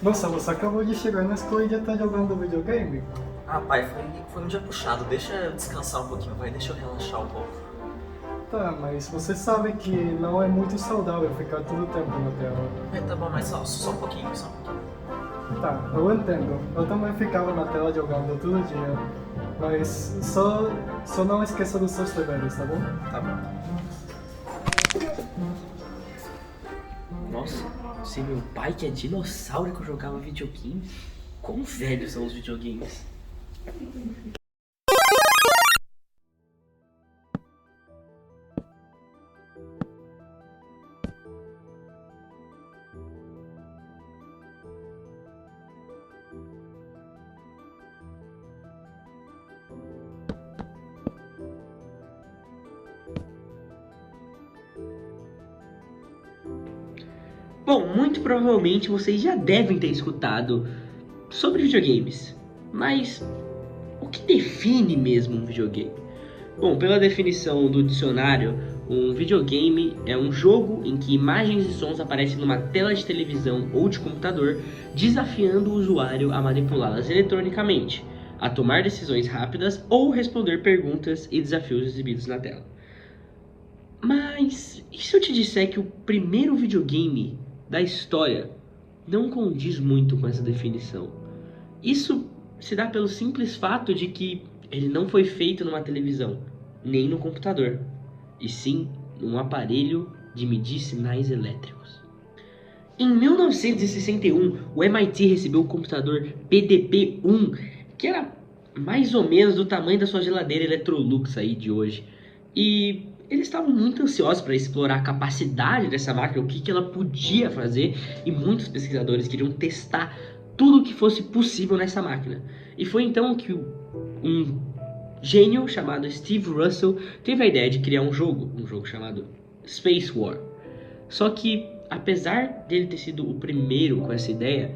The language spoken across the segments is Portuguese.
Nossa, você acabou de chegar na escola e já tá jogando videogame? Ah, pai, foi um dia puxado. Deixa eu descansar um pouquinho, vai. Deixa eu relaxar um pouco. Tá, mas você sabe que não é muito saudável ficar todo o tempo na tela. Tá bom, mas só um pouquinho, só um pouquinho. Tá, eu entendo. Eu também ficava na tela jogando todo dia. Mas só não esqueça dos seus deveres, tá bom? Tá bom. Nossa, se meu pai que é dinossauro que eu jogava videogame, quão velhos são os videogames? Bom, muito provavelmente vocês já devem ter escutado sobre videogames, mas o que define mesmo um videogame? Bom, pela definição do dicionário, um videogame é um jogo em que imagens e sons aparecem numa tela de televisão ou de computador, desafiando o usuário a manipulá-las eletronicamente, a tomar decisões rápidas ou responder perguntas e desafios exibidos na tela. Mas e se eu te disser que o primeiro videogame da história não condiz muito com essa definição? Isso se dá pelo simples fato de que ele não foi feito numa televisão, nem no computador, e sim num aparelho de medir sinais elétricos. Em 1961, o MIT recebeu o computador PDP-1, que era mais ou menos do tamanho da sua geladeira Electrolux aí de hoje. E eles estavam muito ansiosos para explorar a capacidade dessa máquina, o que ela podia fazer, e muitos pesquisadores queriam testar tudo o que fosse possível nessa máquina. E foi então que um gênio chamado Steve Russell teve a ideia de criar um jogo chamado Space War. Só que, apesar dele ter sido o primeiro com essa ideia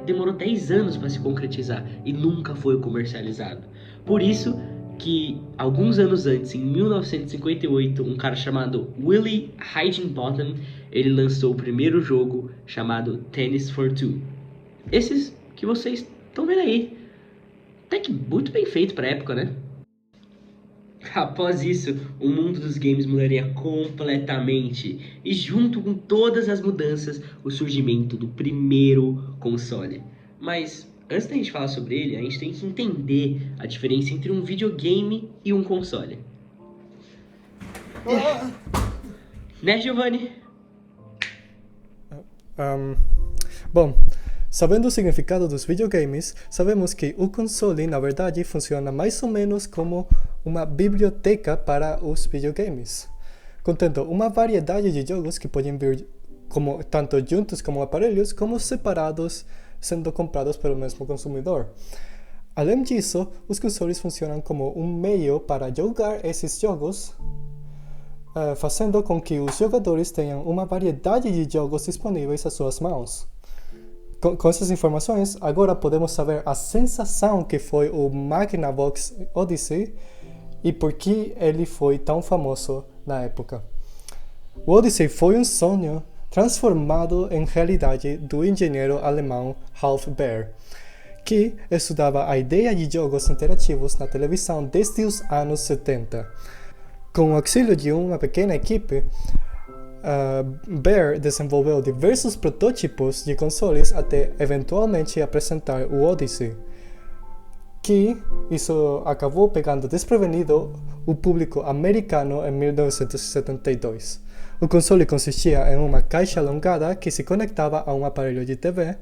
demorou 10 anos para se concretizar e nunca foi comercializado. Por isso que, alguns anos antes, em 1958, um cara chamado Willie Higginbotham, ele lançou o primeiro jogo chamado Tennis for Two. Esses que vocês estão vendo aí. Até que muito bem feito para a época, né? Após isso, o mundo dos games mudaria completamente, e junto com todas as mudanças, o surgimento do primeiro console. Mas antes da gente falar sobre ele, a gente tem que entender a diferença entre um videogame e um console. Né, Giovanni? Bom, sabendo o significado dos videogames, sabemos que o console, na verdade, funciona mais ou menos como uma biblioteca para os videogames, contendo uma variedade de jogos que podem vir como, tanto juntos como aparelhos, como separados, sendo comprados pelo mesmo consumidor. Além disso, os consoles funcionam como um meio para jogar esses jogos, fazendo com que os jogadores tenham uma variedade de jogos disponíveis às suas mãos. Com essas informações, agora podemos saber a sensação que foi o Magnavox Odyssey e por que ele foi tão famoso na época. O Odyssey foi um sonho transformado em realidade do engenheiro alemão Ralph Baer, que estudava a ideia de jogos interativos na televisão desde os anos 70. Com o auxílio de uma pequena equipe, Baer desenvolveu diversos protótipos de consoles até eventualmente apresentar o Odyssey, que isso acabou pegando desprevenido o público americano em 1972. O console consistia em uma caixa alongada que se conectava a um aparelho de TV,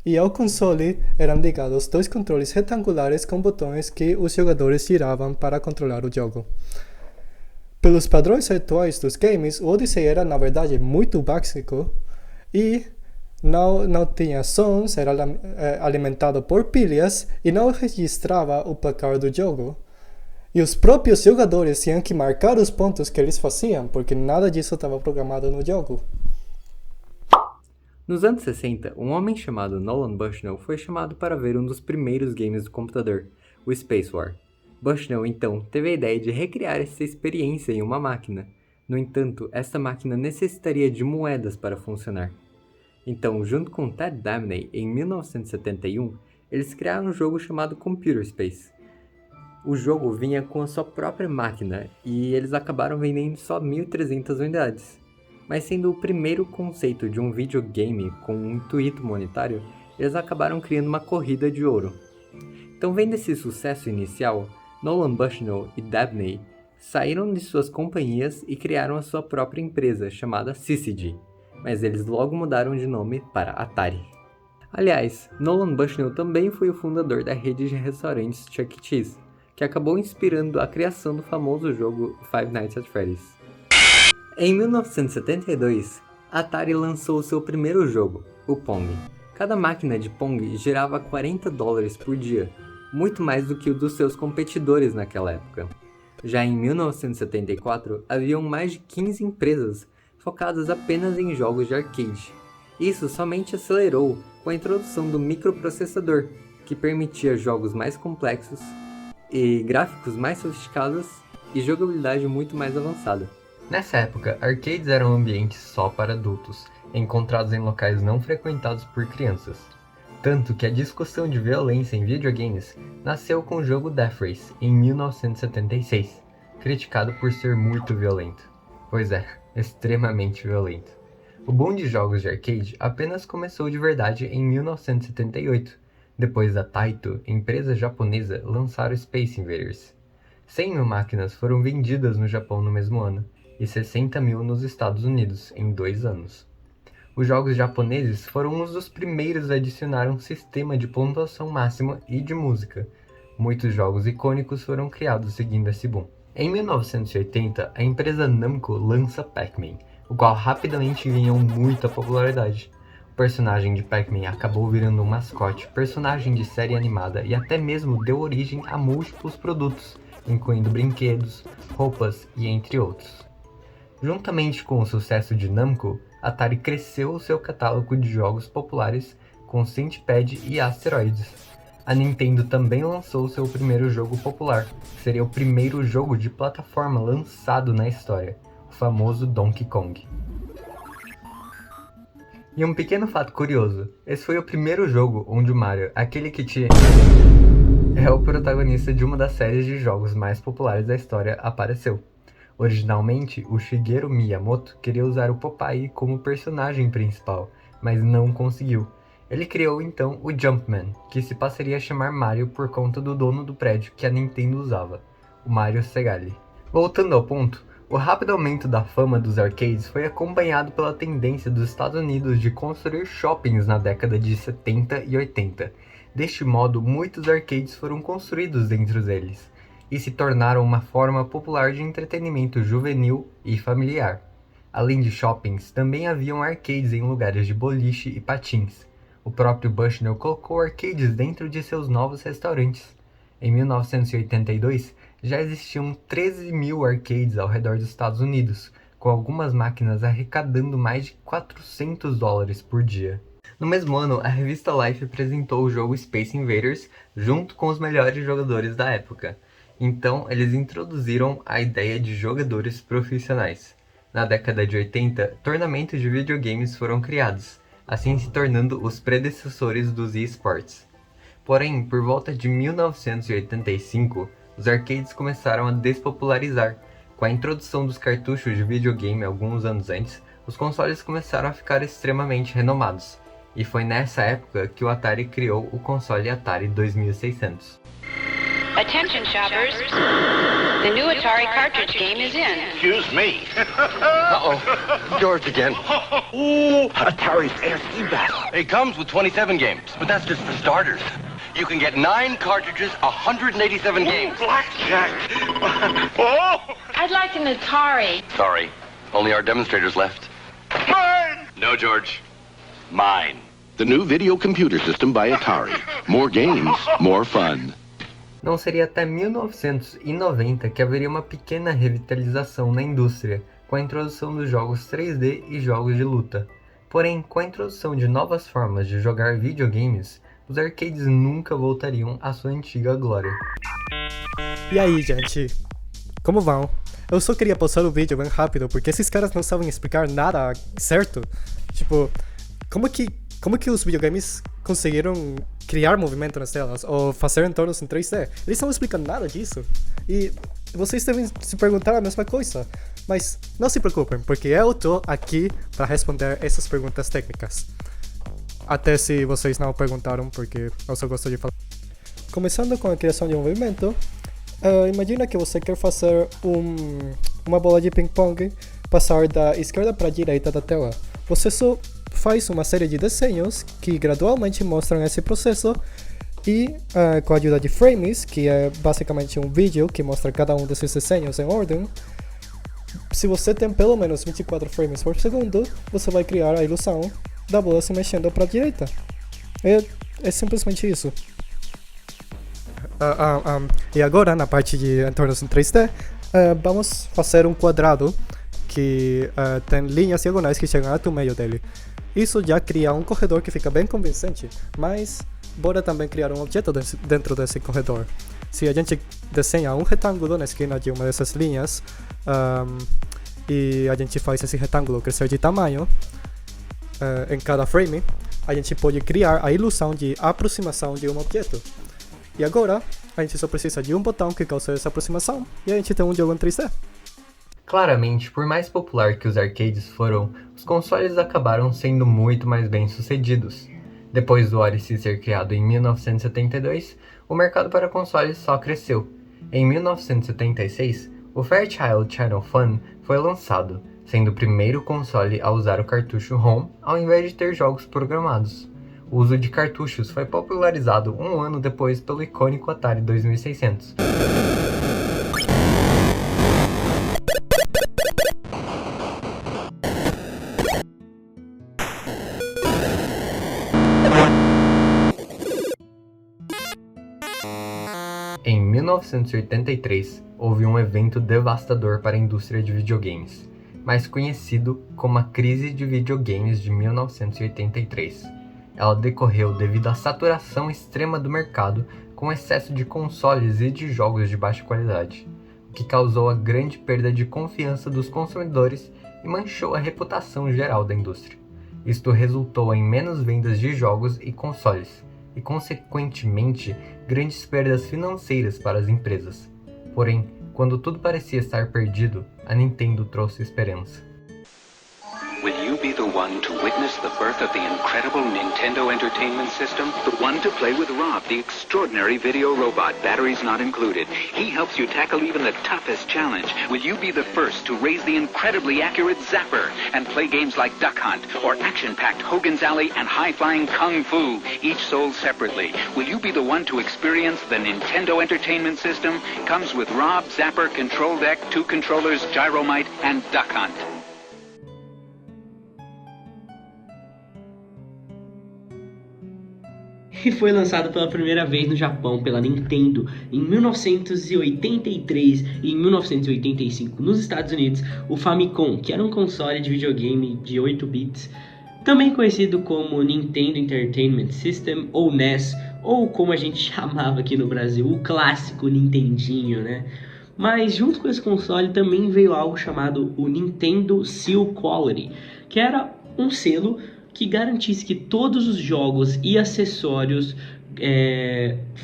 e ao console eram ligados dois controles retangulares com botões que os jogadores giravam para controlar o jogo. Pelos padrões atuais dos games, o Odyssey era na verdade muito básico e não tinha sons, era alimentado por pilhas e não registrava o placar do jogo. E os próprios jogadores tinham que marcar os pontos que eles faziam, porque nada disso estava programado no jogo. Nos anos 60, um homem chamado Nolan Bushnell foi chamado para ver um dos primeiros games do computador, o Space War. Bushnell, então, teve a ideia de recriar essa experiência em uma máquina. No entanto, esta máquina necessitaria de moedas para funcionar. Então, junto com Ted Dabney, em 1971, eles criaram um jogo chamado Computer Space. O jogo vinha com a sua própria máquina e eles acabaram vendendo só 1.300 unidades. Mas sendo o primeiro conceito de um videogame com um intuito monetário, eles acabaram criando uma corrida de ouro. Então, vendo esse sucesso inicial, Nolan Bushnell e Dabney saíram de suas companhias e criaram a sua própria empresa, chamada Syzygy, mas eles logo mudaram de nome para Atari. Aliás, Nolan Bushnell também foi o fundador da rede de restaurantes Chuck E. Cheese, que acabou inspirando a criação do famoso jogo Five Nights at Freddy's. Em 1972, a Atari lançou seu primeiro jogo, o Pong. Cada máquina de Pong girava $40 por dia, muito mais do que o dos seus competidores naquela época. Já em 1974, haviam mais de 15 empresas focadas apenas em jogos de arcade. Isso somente acelerou com a introdução do microprocessador, que permitia jogos mais complexos e gráficos mais sofisticados e jogabilidade muito mais avançada. Nessa época, arcades eram ambientes só para adultos, encontrados em locais não frequentados por crianças. Tanto que a discussão de violência em videogames nasceu com o jogo Death Race, em 1976, criticado por ser muito violento. Pois é, extremamente violento. O boom de jogos de arcade apenas começou de verdade em 1978, depois da Taito, empresa japonesa, lançar o Space Invaders. 100.000 máquinas foram vendidas no Japão no mesmo ano, e 60.000 nos Estados Unidos, em 2 anos. Os jogos japoneses foram um dos primeiros a adicionar um sistema de pontuação máxima e de música. Muitos jogos icônicos foram criados seguindo esse boom. Em 1980, a empresa Namco lança Pac-Man, o qual rapidamente ganhou muita popularidade. O personagem de Pac-Man acabou virando um mascote, personagem de série animada e até mesmo deu origem a múltiplos produtos, incluindo brinquedos, roupas e entre outros. Juntamente com o sucesso de Namco, Atari cresceu o seu catálogo de jogos populares com Centipede e Asteroids. A Nintendo também lançou seu primeiro jogo popular, que seria o primeiro jogo de plataforma lançado na história, o famoso Donkey Kong. E um pequeno fato curioso, esse foi o primeiro jogo onde o Mario, aquele que é o protagonista de uma das séries de jogos mais populares da história, apareceu. Originalmente, o Shigeru Miyamoto queria usar o Popeye como personagem principal, mas não conseguiu. Ele criou então o Jumpman, que se passaria a chamar Mario por conta do dono do prédio que a Nintendo usava, o Mario Segale. Voltando ao ponto, o rápido aumento da fama dos arcades foi acompanhado pela tendência dos Estados Unidos de construir shoppings na década de 70 e 80. Deste modo, muitos arcades foram construídos dentro deles, e se tornaram uma forma popular de entretenimento juvenil e familiar. Além de shoppings, também haviam arcades em lugares de boliche e patins. O próprio Bushnell colocou arcades dentro de seus novos restaurantes. Em 1982, já existiam 13.000 arcades ao redor dos Estados Unidos, com algumas máquinas arrecadando mais de $400 por dia. No mesmo ano, a revista Life apresentou o jogo Space Invaders junto com os melhores jogadores da época. Então, eles introduziram a ideia de jogadores profissionais. Na década de 80, torneios de videogames foram criados, assim se tornando os predecessores dos eSports. Porém, por volta de 1985, os arcades começaram a despopularizar. Com a introdução dos cartuchos de videogame alguns anos antes, os consoles começaram a ficar extremamente renomados. E foi nessa época que o Atari criou o console Atari 2600. Attention shoppers, the new Atari cartridge game is in. Excuse me. Uh-oh. George again. Ooh, Atari's ASC battle. It comes with 27 games, but that's just for starters. You can get 9 cartridges, 187 games. Blackjack. Oh! I'd like an Atari. Sorry, only our demonstrators left. Mine! No, George. Mine. The new video computer system by Atari. More games, more fun. Não seria até 1990 que haveria uma pequena revitalização na indústria, com a introdução dos jogos 3D e jogos de luta. Porém, com a introdução de novas formas de jogar videogames, os arcades nunca voltariam à sua antiga glória. E aí, gente? Como vão? Eu só queria pausar o vídeo bem rápido, porque esses caras não sabem explicar nada certo. Tipo, como que os videogames conseguiram criar movimento nas telas ou fazer entornos em 3D? Eles não explicam nada disso. E vocês devem se perguntar a mesma coisa. Mas não se preocupem, porque eu tô aqui para responder essas perguntas técnicas. Até se vocês não perguntaram, porque eu só gosto de falar. Começando com a criação de um movimento, imagina que você quer fazer uma bola de ping-pong passar da esquerda para a direita da tela. Você só faz uma série de desenhos que gradualmente mostram esse processo e com a ajuda de frames, que é basicamente um vídeo que mostra cada um desses desenhos em ordem, se você tem pelo menos 24 frames por segundo, você vai criar a ilusão da bola se mexendo para a direita. É simplesmente isso. E agora, na parte de entornos em 3D, vamos fazer um quadrado que tem linhas diagonais que chegam até o meio dele. Isso já cria um corredor que fica bem convincente, mas bora também criar um objeto dentro desse corredor. Se a gente desenha um retângulo na esquina de uma dessas linhas e a gente faz esse retângulo crescer de tamanho em cada frame, a gente pode criar a ilusão de aproximação de um objeto. E agora, a gente só precisa de um botão que causa essa aproximação e a gente tem um jogo em 3D. Claramente, por mais popular que os arcades foram, os consoles acabaram sendo muito mais bem sucedidos. Depois do Odyssey ser criado em 1972, o mercado para consoles só cresceu. Em 1976, o Fairchild Channel Fun foi lançado, sendo o primeiro console a usar o cartucho ROM ao invés de ter jogos programados. O uso de cartuchos foi popularizado um ano depois pelo icônico Atari 2600. Em 1983, houve um evento devastador para a indústria de videogames, mais conhecido como a crise de videogames de 1983. Ela decorreu devido à saturação extrema do mercado com excesso de consoles e de jogos de baixa qualidade, o que causou a grande perda de confiança dos consumidores e manchou a reputação geral da indústria. Isto resultou em menos vendas de jogos e consoles, e consequentemente grandes perdas financeiras para as empresas. Porém, quando tudo parecia estar perdido, a Nintendo trouxe esperança. Will you be the one to witness the birth of the incredible Nintendo Entertainment System? The one to play with Rob, the extraordinary video robot, batteries not included. He helps you tackle even the toughest challenge. Will you be the first to raise the incredibly accurate Zapper and play games like Duck Hunt or action-packed Hogan's Alley and high-flying Kung Fu, each sold separately? Will you be the one to experience the Nintendo Entertainment System? Comes with Rob, Zapper, Control Deck, 2 controllers, Gyromite, and Duck Hunt. E foi lançado pela primeira vez no Japão pela Nintendo em 1983 e em 1985 nos Estados Unidos, o Famicom, que era um console de videogame de 8 bits, também conhecido como Nintendo Entertainment System ou NES, ou como a gente chamava aqui no Brasil, o clássico Nintendinho, né? Mas junto com esse console também veio algo chamado o Nintendo Seal Quality, que era um selo que garantisse que todos os jogos e acessórios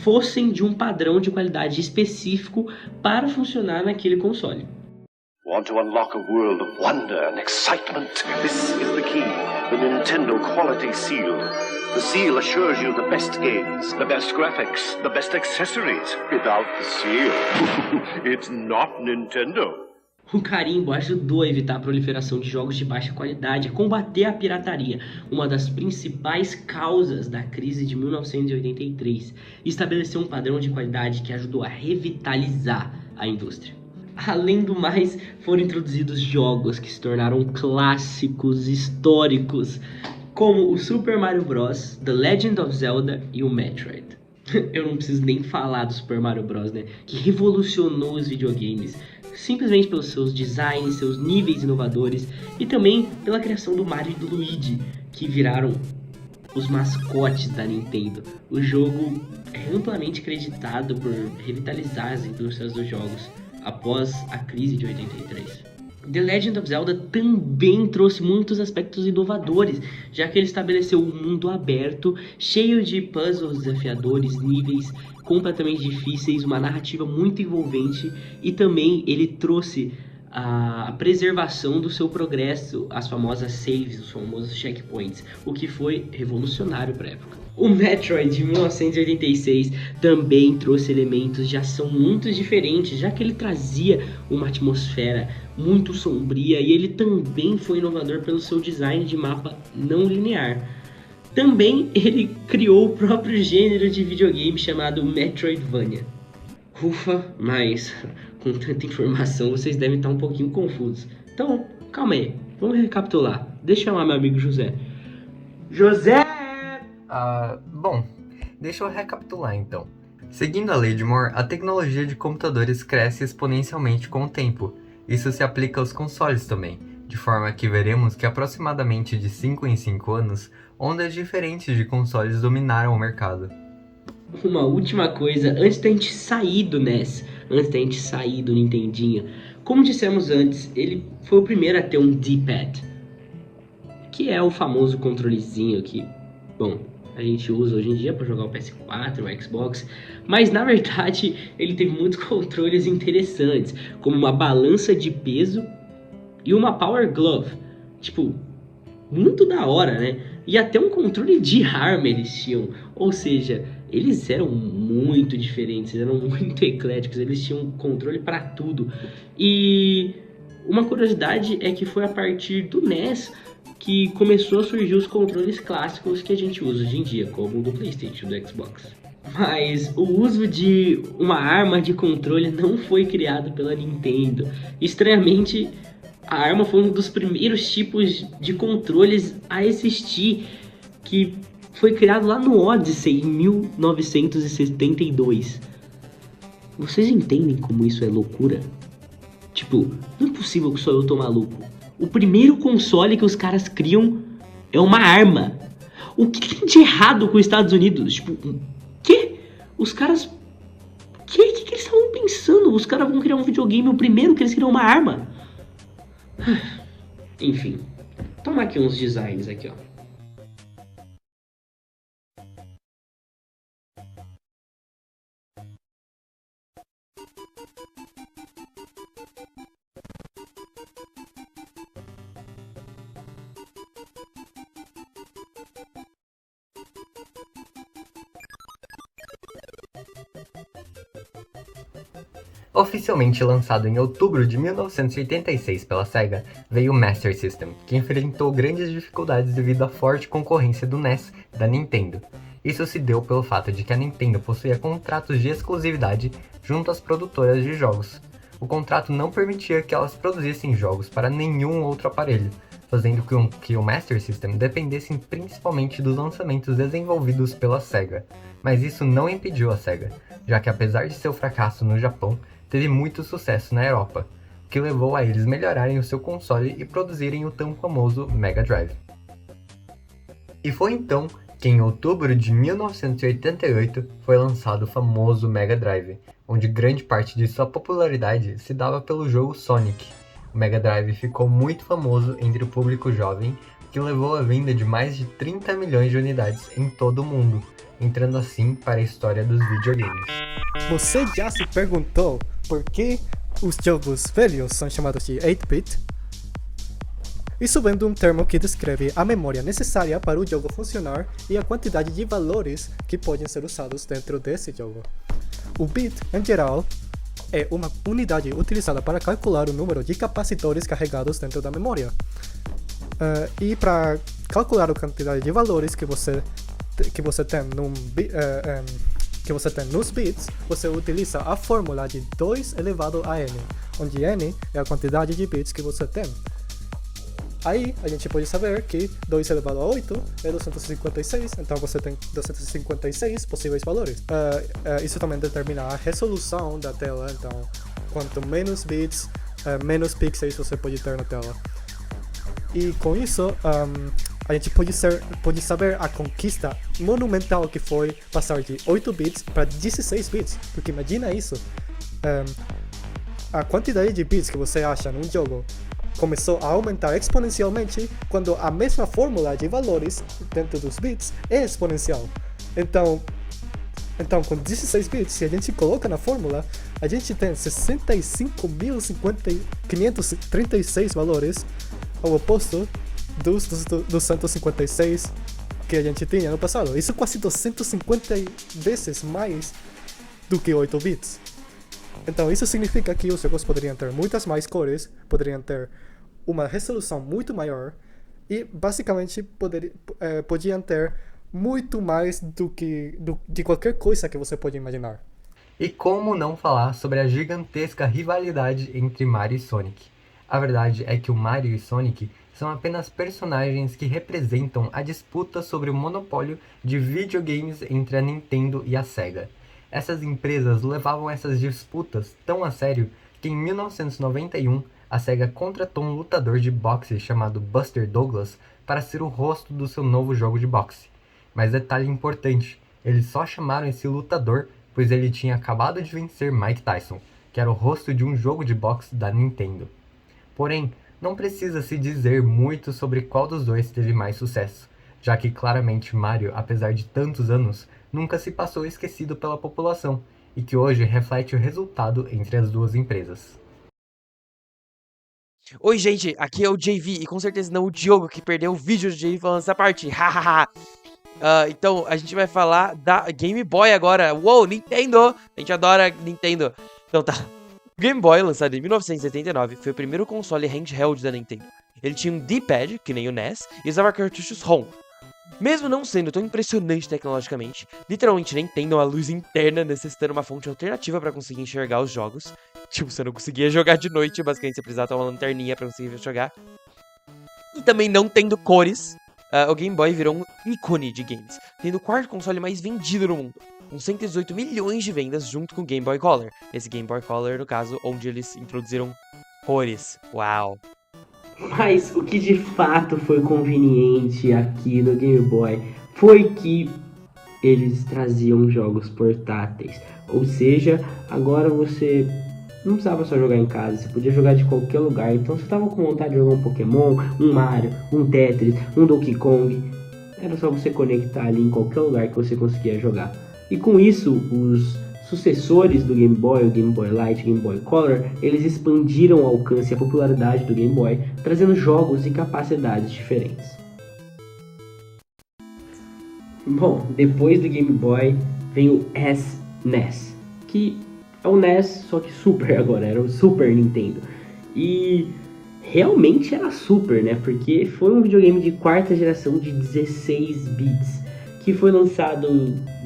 fossem de um padrão de qualidade específico para funcionar naquele console. Want to unlock a world of wonder and excitement? This is the key, the Nintendo Quality Seal. The seal assures you the best games, the best graphics, the best accessories. Without the seal, it's not Nintendo. O carimbo ajudou a evitar a proliferação de jogos de baixa qualidade, a combater a pirataria, uma das principais causas da crise de 1983, e estabeleceu um padrão de qualidade que ajudou a revitalizar a indústria. Além do mais, foram introduzidos jogos que se tornaram clássicos históricos, como o Super Mario Bros., The Legend of Zelda e o Metroid. Eu não preciso nem falar do Super Mario Bros., né? Que revolucionou os videogames, simplesmente pelos seus designs, seus níveis inovadores e também pela criação do Mario e do Luigi, que viraram os mascotes da Nintendo. O jogo é amplamente creditado por revitalizar as indústrias dos jogos após a crise de 83. The Legend of Zelda também trouxe muitos aspectos inovadores, já que ele estabeleceu um mundo aberto, cheio de puzzles desafiadores, níveis completamente difíceis, uma narrativa muito envolvente, e também ele trouxe a preservação do seu progresso, as famosas saves, os famosos checkpoints, o que foi revolucionário para a época. O Metroid de 1986 também trouxe elementos de ação muito diferentes, já que ele trazia uma atmosfera muito sombria e ele também foi inovador pelo seu design de mapa não linear. Também ele criou o próprio gênero de videogame chamado Metroidvania. Ufa, mas com tanta informação vocês devem estar um pouquinho confusos. Então, calma aí, vamos recapitular. Deixa eu chamar meu amigo José. José! Bom, deixa eu recapitular então. Seguindo a lei de Moore, a tecnologia de computadores cresce exponencialmente com o tempo. Isso se aplica aos consoles também, de forma que veremos que aproximadamente de 5 em 5 anos, ondas diferentes de consoles dominaram o mercado. Uma última coisa, antes da gente sair do NES, antes da gente sair do Nintendinho, como dissemos antes, ele foi o primeiro a ter um D-pad, que é o famoso controlezinho que, bom, a gente usa hoje em dia para jogar o PS4, o Xbox, mas na verdade ele teve muitos controles interessantes, como uma balança de peso e uma Power Glove, tipo, muito da hora, né? E até um controle de arma eles tinham, ou seja, eles eram muito diferentes, eram muito ecléticos, eles tinham um controle para tudo. E uma curiosidade é que foi a partir do NES que começou a surgir os controles clássicos que a gente usa hoje em dia, como o do PlayStation, do Xbox. Mas o uso de uma arma de controle não foi criado pela Nintendo. Estranhamente, a arma foi um dos primeiros tipos de controles a existir, que foi criado lá no Odyssey, em 1972. Vocês entendem como isso é loucura? Tipo, não é possível que só eu tô maluco. O primeiro console que os caras criam é uma arma. O que tem de errado com os Estados Unidos? Tipo, que? Os caras... O que eles estavam pensando? Os caras vão criar um videogame, o primeiro que eles criam uma arma. Enfim, toma aqui uns designs aqui, ó. Oficialmente lançado em outubro de 1986 pela Sega, veio o Master System, que enfrentou grandes dificuldades devido à forte concorrência do NES da Nintendo. Isso se deu pelo fato de que a Nintendo possuía contratos de exclusividade junto às produtoras de jogos. O contrato não permitia que elas produzissem jogos para nenhum outro aparelho, fazendo que o Master System dependesse principalmente dos lançamentos desenvolvidos pela Sega. Mas isso não impediu a Sega, já que apesar de seu fracasso no Japão, teve muito sucesso na Europa, o que levou a eles melhorarem o seu console e produzirem o tão famoso Mega Drive. E foi então que em outubro de 1988 foi lançado o famoso Mega Drive, onde grande parte de sua popularidade se dava pelo jogo Sonic. O Mega Drive ficou muito famoso entre o público jovem, que levou à venda de mais de 30 milhões de unidades em todo o mundo, entrando assim para a história dos videogames. Você já se perguntou por que os jogos velhos são chamados de 8-bit? Isso vem de um termo que descreve a memória necessária para o jogo funcionar e a quantidade de valores que podem ser usados dentro desse jogo. O bit, em geral, é uma unidade utilizada para calcular o número de capacitores carregados dentro da memória. E para calcular a quantidade de valores que você tem nos bits, você utiliza a fórmula de 2 elevado a n, onde n é a quantidade de bits que você tem. Aí a gente pode saber que 2 elevado a 8 é 256, então você tem 256 possíveis valores. Isso também determina a resolução da tela, então quanto menos bits, menos pixels você pode ter na tela. E com isso, a gente pode saber a conquista monumental que foi passar de 8 bits para 16 bits, porque imagina isso, a quantidade de bits que você acha num jogo começou a aumentar exponencialmente quando a mesma fórmula de valores dentro dos bits é exponencial. Então com 16 bits, se a gente coloca na fórmula, a gente tem 65.536 valores, ao oposto dos 156 que a gente tinha no passado. Isso é quase 250 vezes mais do que 8 bits. Então isso significa que os jogos poderiam ter muitas mais cores, poderiam ter uma resolução muito maior e basicamente podiam ter muito mais de qualquer coisa que você pode imaginar. E como não falar sobre a gigantesca rivalidade entre Mario e Sonic? A verdade é que o Mario e Sonic são apenas personagens que representam a disputa sobre o monopólio de videogames entre a Nintendo e a Sega. Essas empresas levavam essas disputas tão a sério que em 1991 a Sega contratou um lutador de boxe chamado Buster Douglas para ser o rosto do seu novo jogo de boxe. Mas detalhe importante, eles só chamaram esse lutador pois ele tinha acabado de vencer Mike Tyson, que era o rosto de um jogo de boxe da Nintendo. Porém, não precisa se dizer muito sobre qual dos dois teve mais sucesso, já que claramente Mario, apesar de tantos anos, nunca se passou esquecido pela população, e que hoje reflete o resultado entre as duas empresas. Oi, gente, aqui é o JV, e com certeza não o Diogo que perdeu o vídeo do JV falando essa parte, hahaha. Então, a gente vai falar da Game Boy agora. Uou, Nintendo! A gente adora Nintendo. Então tá. O Game Boy, lançado em 1979, foi o primeiro console handheld da Nintendo. Ele tinha um D-pad, que nem o NES, e usava cartuchos ROM. Mesmo não sendo tão impressionante tecnologicamente, literalmente Nintendo é uma luz interna necessitando uma fonte alternativa para conseguir enxergar os jogos. Tipo, você não conseguia jogar de noite, basicamente você precisava ter uma lanterninha para conseguir jogar. E também não tendo cores, o Game Boy virou um ícone de games, tendo o quarto console mais vendido no mundo, com 118 milhões de vendas junto com o Game Boy Color. Esse Game Boy Color, no caso, onde eles introduziram cores. Uau! Mas o que de fato foi conveniente aqui no Game Boy foi que eles traziam jogos portáteis. Ou seja, agora você não precisava só jogar em casa, você podia jogar de qualquer lugar. Então se você estava com vontade de jogar um Pokémon, um Mario, um Tetris, um Donkey Kong, era só você conectar ali em qualquer lugar que você conseguia jogar. E com isso, os sucessores do Game Boy, o Game Boy Light, o Game Boy Color, eles expandiram o alcance e a popularidade do Game Boy, trazendo jogos e capacidades diferentes. Bom, depois do Game Boy vem o SNES, que é o NES, só que Super agora, era o Super Nintendo. E realmente era Super, né? Porque foi um videogame de quarta geração de 16 bits, que foi lançado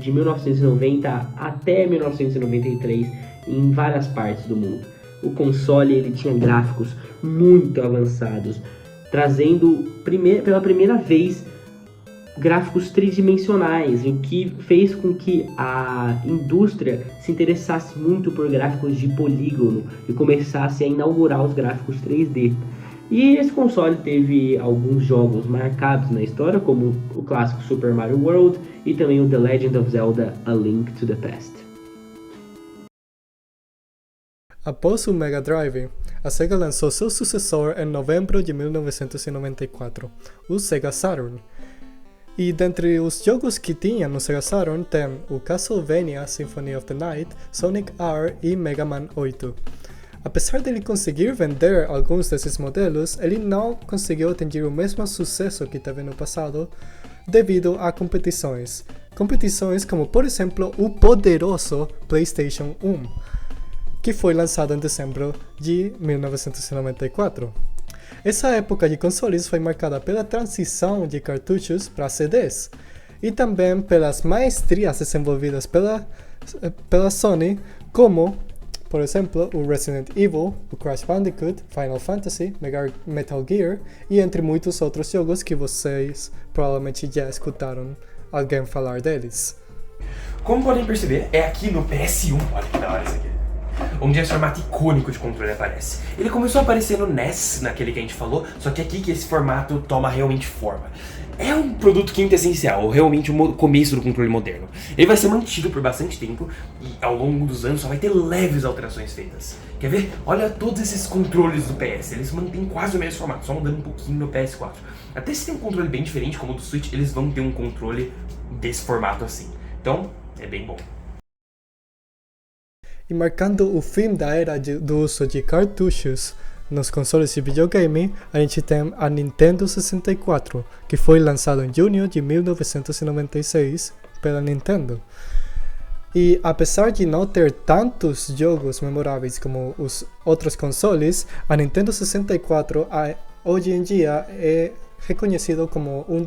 de 1990 até 1993 em várias partes do mundo. O console ele tinha gráficos muito avançados, trazendo pela primeira vez gráficos tridimensionais, o que fez com que a indústria se interessasse muito por gráficos de polígono e começasse a inaugurar os gráficos 3D. E esse console teve alguns jogos marcados na história, como o clássico Super Mario World e também o The Legend of Zelda: A Link to the Past. Após o Mega Drive, a Sega lançou seu sucessor em novembro de 1994, o Sega Saturn. E dentre os jogos que tinha no Sega Saturn tem o Castlevania Symphony of the Night, Sonic R e Mega Man 8. Apesar de ele conseguir vender alguns desses modelos, ele não conseguiu atingir o mesmo sucesso que teve no passado devido a competições. Competições como, por exemplo, o poderoso PlayStation 1, que foi lançado em dezembro de 1994. Essa época de consoles foi marcada pela transição de cartuchos para CDs e também pelas maestrias desenvolvidas pela Sony, como, por exemplo, o Resident Evil, o Crash Bandicoot, Final Fantasy, Metal Gear e entre muitos outros jogos que vocês provavelmente já escutaram alguém falar deles. Como podem perceber, é aqui no PS1, olha que da hora isso aqui. onde esse formato icônico de controle aparece. Ele começou a aparecer no NES, naquele que a gente falou, só que aqui que esse formato toma realmente forma. É um produto quintessencial, realmente o começo do controle moderno. Ele vai ser mantido por bastante tempo e ao longo dos anos só vai ter leves alterações feitas. Quer ver? Olha todos esses controles do PS, eles mantêm quase o mesmo formato, só mudando um pouquinho no PS4. Até se tem um controle bem diferente como o do Switch, eles vão ter um controle desse formato assim. Então, é bem bom. E marcando o fim da era do uso de cartuchos nos consoles de videogame, a gente tem a Nintendo 64, que foi lançado em junho de 1996 pela Nintendo. E apesar de não ter tantos jogos memoráveis como os outros consoles, a Nintendo 64 hoje em dia é reconhecido como um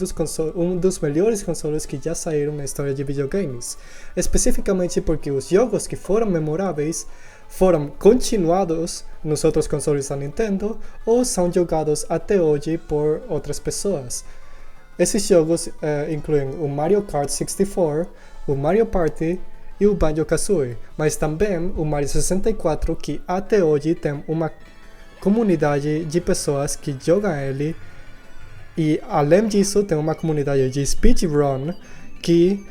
dos melhores consoles que já saíram na história de videogames, especificamente porque os jogos que foram memoráveis foram continuados nos outros consoles da Nintendo ou são jogados até hoje por outras pessoas. Esses jogos incluem o Mario Kart 64, o Mario Party e o Banjo-Kazooie, mas também o Mario 64, que até hoje tem uma comunidade de pessoas que jogam ele, e além disso tem uma comunidade de speedrun que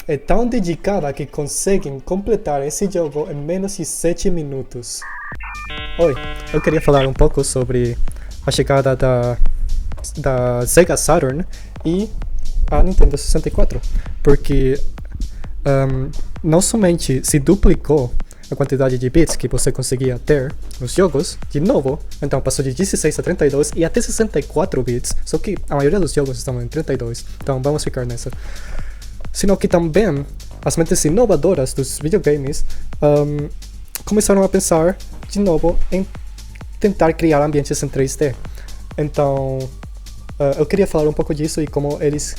é tão dedicada que conseguem completar esse jogo em menos de 7 minutos. Oi, eu queria falar um pouco sobre a chegada da Sega Saturn e a Nintendo 64, porque não somente se duplicou a quantidade de bits que você conseguia ter nos jogos, de novo, então passou de 16 a 32 e até 64 bits, só que a maioria dos jogos estão em 32, então vamos ficar nessa. Sino que também as mentes inovadoras dos videogames começaram a pensar de novo em tentar criar ambientes em 3D. Então, eu queria falar um pouco disso e como eles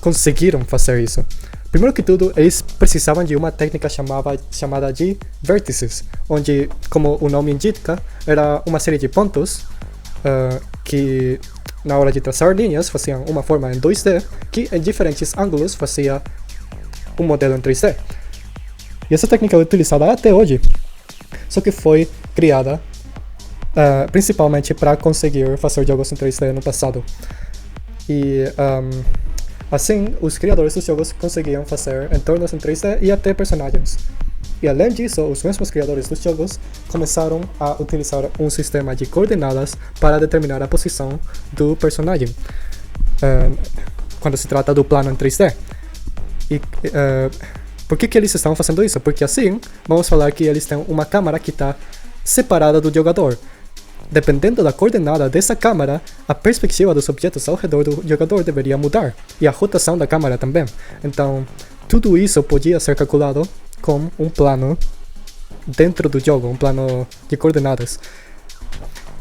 conseguiram fazer isso. Primeiro que tudo, eles precisavam de uma técnica chamada de vértices, onde, como o nome indica, era uma série de pontos que, na hora de traçar linhas, faziam uma forma em 2D, que em diferentes ângulos fazia um modelo em 3D. E essa técnica é utilizada até hoje, só que foi criada principalmente para conseguir fazer jogos em 3D no passado. E assim, os criadores dos jogos conseguiam fazer entornos em 3D e até personagens. E além disso, os mesmos criadores dos jogos começaram a utilizar um sistema de coordenadas para determinar a posição do personagem quando se trata do plano em 3D. E por que eles estão fazendo isso? Porque assim, vamos falar que eles têm uma câmera que está separada do jogador. Dependendo da coordenada dessa câmera, a perspectiva dos objetos ao redor do jogador deveria mudar, e a rotação da câmera também. Então, tudo isso podia ser calculado com um plano dentro do jogo, um plano de coordenadas.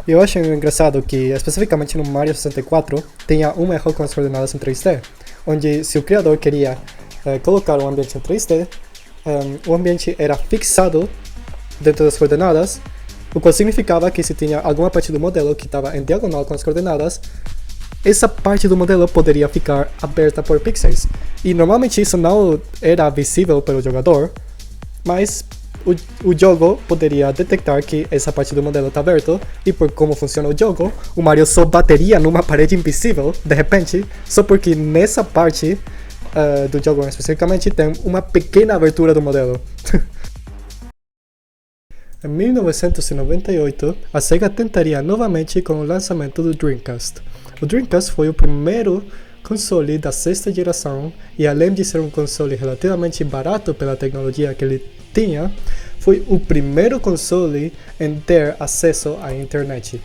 E eu acho engraçado que, especificamente no Mario 64, tenha um erro com as coordenadas em 3D, onde se o criador queria colocar um ambiente em 3D, o ambiente era fixado dentro das coordenadas, o qual significava que se tinha alguma parte do modelo que estava em diagonal com as coordenadas, essa parte do modelo poderia ficar aberta por pixels. E normalmente isso não era visível pelo jogador, mas o jogo poderia detectar que essa parte do modelo está aberto, e por como funciona o jogo, o Mario só bateria numa parede invisível, de repente, só porque nessa parte do jogo especificamente tem uma pequena abertura do modelo. Em 1998, a Sega tentaria novamente com o lançamento do Dreamcast. O Dreamcast foi o primeiro console da sexta geração e, além de ser um console relativamente barato pela tecnologia que ele tinha, foi o primeiro console em ter acesso à internet.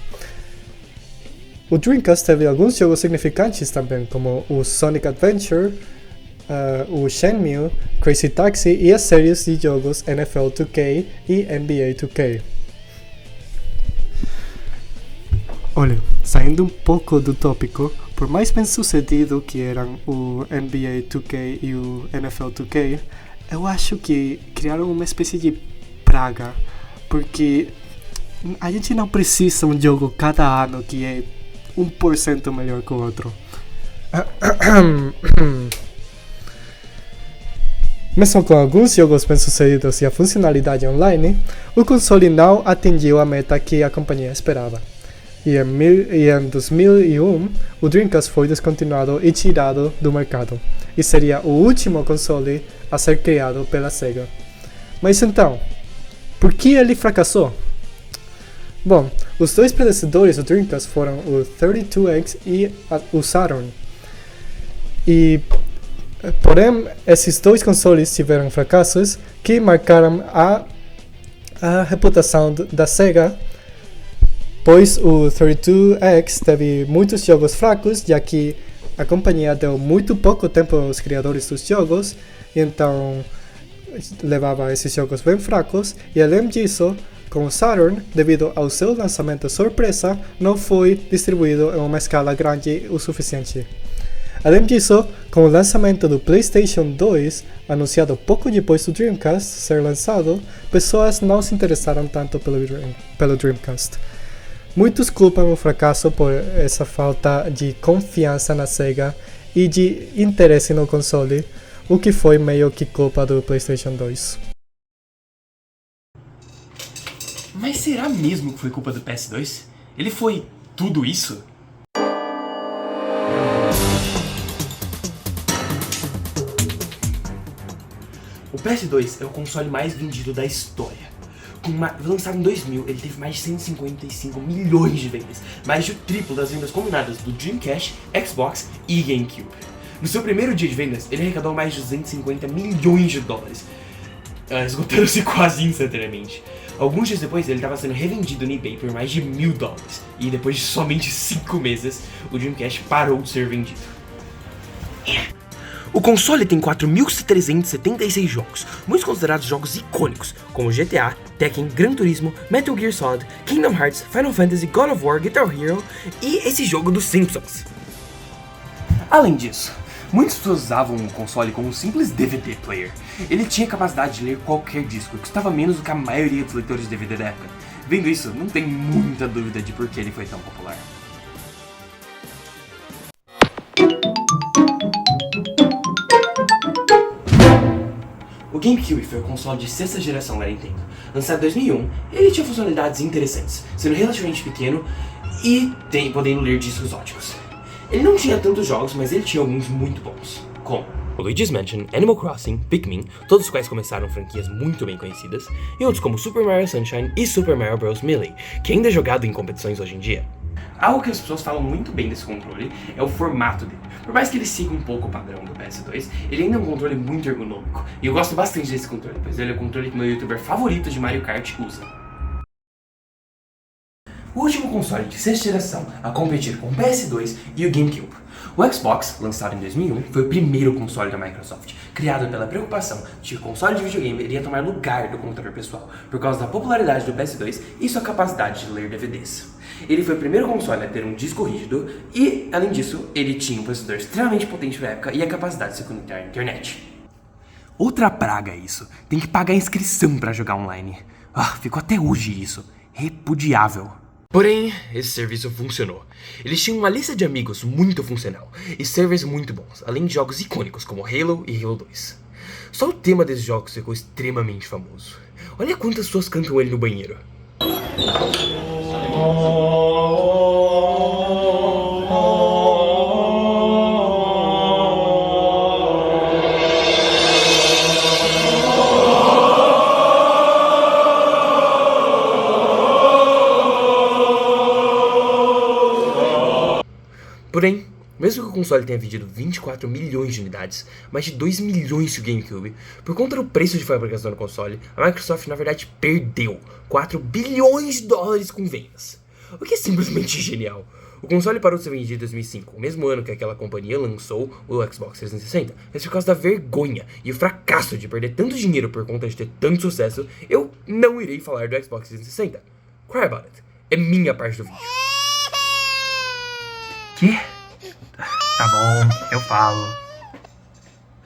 O Dreamcast teve alguns jogos significantes também, como o Sonic Adventure, o Shenmue, Crazy Taxi e as séries de jogos NFL 2K e NBA 2K. Olha, saindo um pouco do tópico, por mais bem sucedido que eram o NBA 2K e o NFL 2K, eu acho que criaram uma espécie de praga, porque a gente não precisa um jogo cada ano que é 1% melhor que o outro. Mesmo com alguns jogos bem-sucedidos e a funcionalidade online, o console não atingiu a meta que a companhia esperava. E em 2001, o Dreamcast foi descontinuado e tirado do mercado, e seria o último console a ser criado pela Sega. Mas então, por que ele fracassou? Bom, os dois predecessores do Dreamcast foram o 32X e o Saturn. Porém, esses dois consoles tiveram fracassos que marcaram a reputação da Sega, pois o 32X teve muitos jogos fracos, já que a companhia deu muito pouco tempo aos criadores dos jogos, então levava esses jogos bem fracos, e além disso, com o Saturn, devido ao seu lançamento surpresa, não foi distribuído em uma escala grande o suficiente. Além disso, com o lançamento do PlayStation 2, anunciado pouco depois do Dreamcast ser lançado, pessoas não se interessaram tanto pelo Dreamcast. Muitos culpam o fracasso por essa falta de confiança na Sega e de interesse no console, o que foi meio que culpa do PlayStation 2. Mas será mesmo que foi culpa do PS2? Ele foi tudo isso? O PS2 é o console mais vendido da história. Lançado em 2000, ele teve mais de 155 milhões de vendas, mais de o triplo das vendas combinadas do Dreamcast, Xbox e GameCube. No seu primeiro dia de vendas, ele arrecadou mais de 250 milhões de dólares, esgotando-se quase instantaneamente. Alguns dias depois, ele estava sendo revendido no eBay por mais de $1.000, e depois de somente 5 meses, o Dreamcast parou de ser vendido. O console tem 4.376 jogos, muitos considerados jogos icônicos, como GTA, Tekken, Gran Turismo, Metal Gear Solid, Kingdom Hearts, Final Fantasy, God of War, Guitar Hero e esse jogo dos Simpsons. Além disso, muitas pessoas usavam o console como um simples DVD player. Ele tinha capacidade de ler qualquer disco, e custava menos do que a maioria dos leitores de DVD da época. Vendo isso, não tem muita dúvida de por que ele foi tão popular. O GameCube foi o console de sexta geração da Nintendo. Lançado em 2001, ele tinha funcionalidades interessantes, sendo relativamente pequeno e podendo ler discos óticos. Ele não tinha tantos jogos, mas ele tinha alguns muito bons, como o Luigi's Mansion, Animal Crossing, Pikmin, todos os quais começaram franquias muito bem conhecidas, e outros como Super Mario Sunshine e Super Mario Bros. Melee, que ainda é jogado em competições hoje em dia. Algo que as pessoas falam muito bem desse controle é o formato dele. Por mais que ele siga um pouco o padrão do PS2, ele ainda é um controle muito ergonômico. E eu gosto bastante desse controle, pois ele é o controle que meu youtuber favorito de Mario Kart usa. O último console de sexta geração a competir com o PS2 e o GameCube. O Xbox, lançado em 2001, foi o primeiro console da Microsoft, criado pela preocupação de que o console de videogame iria tomar lugar do computador pessoal, por causa da popularidade do PS2 e sua capacidade de ler DVDs. Ele foi o primeiro console a ter um disco rígido e, além disso, ele tinha um processador extremamente potente para a época e a capacidade de se conectar à internet. Outra praga é isso, tem que pagar inscrição para jogar online. Ficou até hoje isso, repudiável. Porém, esse serviço funcionou. Eles tinham uma lista de amigos muito funcional e servers muito bons, além de jogos icônicos como Halo e Halo 2. Só o tema desses jogos ficou extremamente famoso. Olha quantas pessoas cantam ele no banheiro. Porém, mesmo que o console tenha vendido 24 milhões de unidades, mais de 2 milhões de GameCube, por conta do preço de fabricação do console, a Microsoft na verdade perdeu 4 bilhões de dólares com vendas. O que é simplesmente genial. O console parou de ser vendido em 2005, o mesmo ano que aquela companhia lançou o Xbox 360, mas por causa da vergonha e o fracasso de perder tanto dinheiro por conta de ter tanto sucesso, eu não irei falar do Xbox 360. Cry about it. É minha parte do vídeo. Que? Tá bom, eu falo.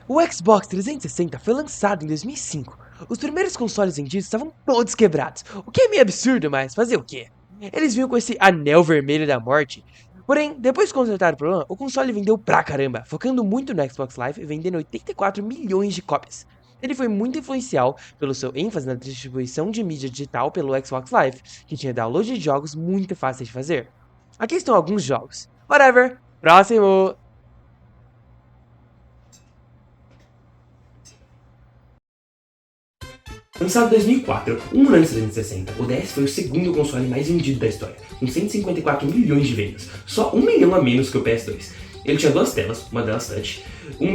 O Xbox 360 foi lançado em 2005. Os primeiros consoles vendidos estavam todos quebrados, o que é meio absurdo, mas fazer o quê? Eles vinham com esse anel vermelho da morte. Porém, depois de consertar o problema, o console vendeu pra caramba, focando muito no Xbox Live e vendendo 84 milhões de cópias. Ele foi muito influencial pelo seu ênfase na distribuição de mídia digital pelo Xbox Live, que tinha download de jogos muito fáceis de fazer. Aqui estão alguns jogos. Whatever! Próximo! Lançado em 2004, um ano antes do 360, o DS foi o segundo console mais vendido da história, com 154 milhões de vendas, só 1 milhão a menos que o PS2. Ele tinha 2 telas, uma delas touch, um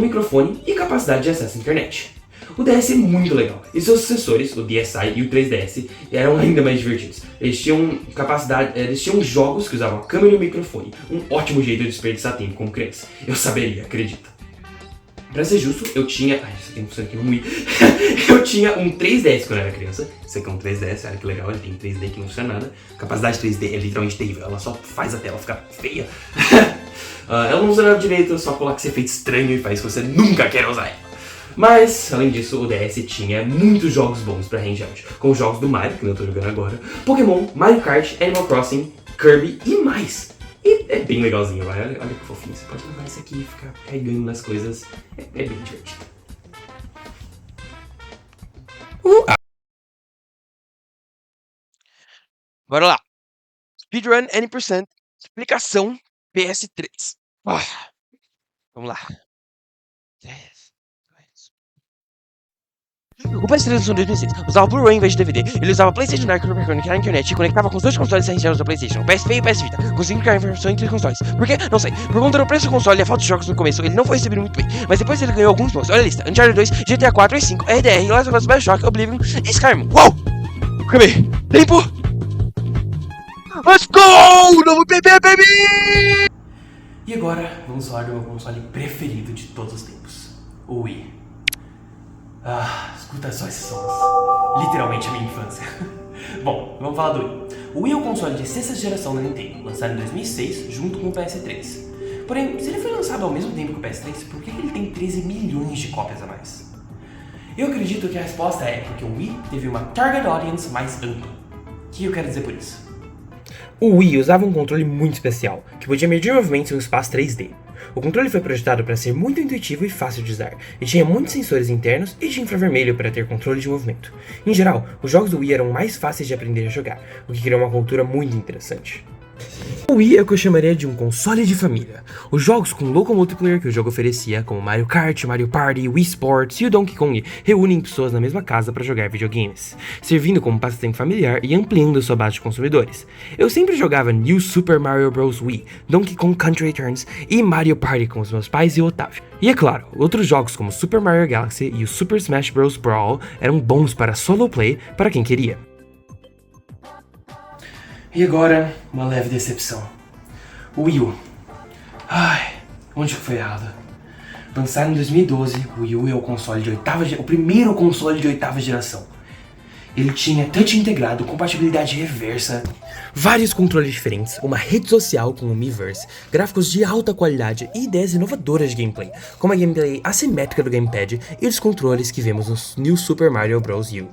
microfone e capacidade de acesso à internet. O DS é muito legal, e seus sucessores, o DSi e o 3DS, eram ainda mais divertidos. Eles tinham jogos que usavam a câmera e o microfone, um ótimo jeito de desperdiçar tempo como criança. Eu saberia, acredita. Pra ser justo, eu tinha... Ai, isso aqui não funciona aqui no Wii. Eu tinha um 3DS quando eu era criança. Esse aqui é um 3DS, olha que legal, ele tem 3D que não funciona nada. A capacidade 3D é literalmente terrível, ela só faz a tela ficar feia. Ela não funciona direito, só coloca esse efeito estranho e faz que você nunca quer usar ela. Mas, além disso, o DS tinha muitos jogos bons pra handheld, como os jogos do Mario, que eu tô jogando agora, Pokémon, Mario Kart, Animal Crossing, Kirby e mais. E é bem legalzinho, vai. Olha que fofinho. Você pode levar isso aqui e ficar carregando nas coisas. É bem divertido. Bora lá. Speedrun N%, explicação PS3. Vamos lá. O PS3 lançou em 2006, usava Blu-ray em vez de DVD. Ele usava PlayStation Network para conectar à internet e conectava com os dois consoles handhelds da PlayStation, o PSP e o PS Vita, conseguindo criar informação entre os consoles. Por quê? Não sei. Por conta do preço do console e a falta de jogos no começo, ele não foi recebido muito bem. Mas depois ele ganhou alguns bons. Olha a lista: Uncharted 2, GTA 4 e 5, RDR, Last of Us, BioShock, Oblivion e Skyrim. Uau! Acabei. Tempo! Let's go! Novo PP, baby! E agora, vamos falar do meu console preferido de todos os tempos, o Wii. Escuta só esses sons. Literalmente a minha infância. Bom, vamos falar do Wii. O Wii é o console de sexta geração da Nintendo, lançado em 2006, junto com o PS3. Porém, se ele foi lançado ao mesmo tempo que o PS3, por que ele tem 13 milhões de cópias a mais? Eu acredito que a resposta é porque o Wii teve uma target audience mais ampla. O que eu quero dizer por isso? O Wii usava um controle muito especial, que podia medir movimentos em um espaço 3D. O controle foi projetado para ser muito intuitivo e fácil de usar, e tinha muitos sensores internos e de infravermelho para ter controle de movimento. Em geral, os jogos do Wii eram mais fáceis de aprender a jogar, o que criou uma cultura muito interessante. O Wii é o que eu chamaria de um console de família. Os jogos com local multiplayer que o jogo oferecia, como Mario Kart, Mario Party, Wii Sports e o Donkey Kong, reúnem pessoas na mesma casa para jogar videogames, servindo como passatempo familiar e ampliando sua base de consumidores. Eu sempre jogava New Super Mario Bros. Wii, Donkey Kong Country Returns e Mario Party com os meus pais e o Otávio. E é claro, outros jogos como Super Mario Galaxy e o Super Smash Bros. Brawl eram bons para solo play para quem queria. E agora, uma leve decepção. O Wii U. Onde que foi errado? Lançado em 2012, o Wii U é o primeiro console de oitava geração. Ele tinha touch integrado, compatibilidade reversa, vários controles diferentes, uma rede social com o Miiverse, gráficos de alta qualidade e ideias inovadoras de gameplay, como a gameplay assimétrica do gamepad e os controles que vemos no New Super Mario Bros. U.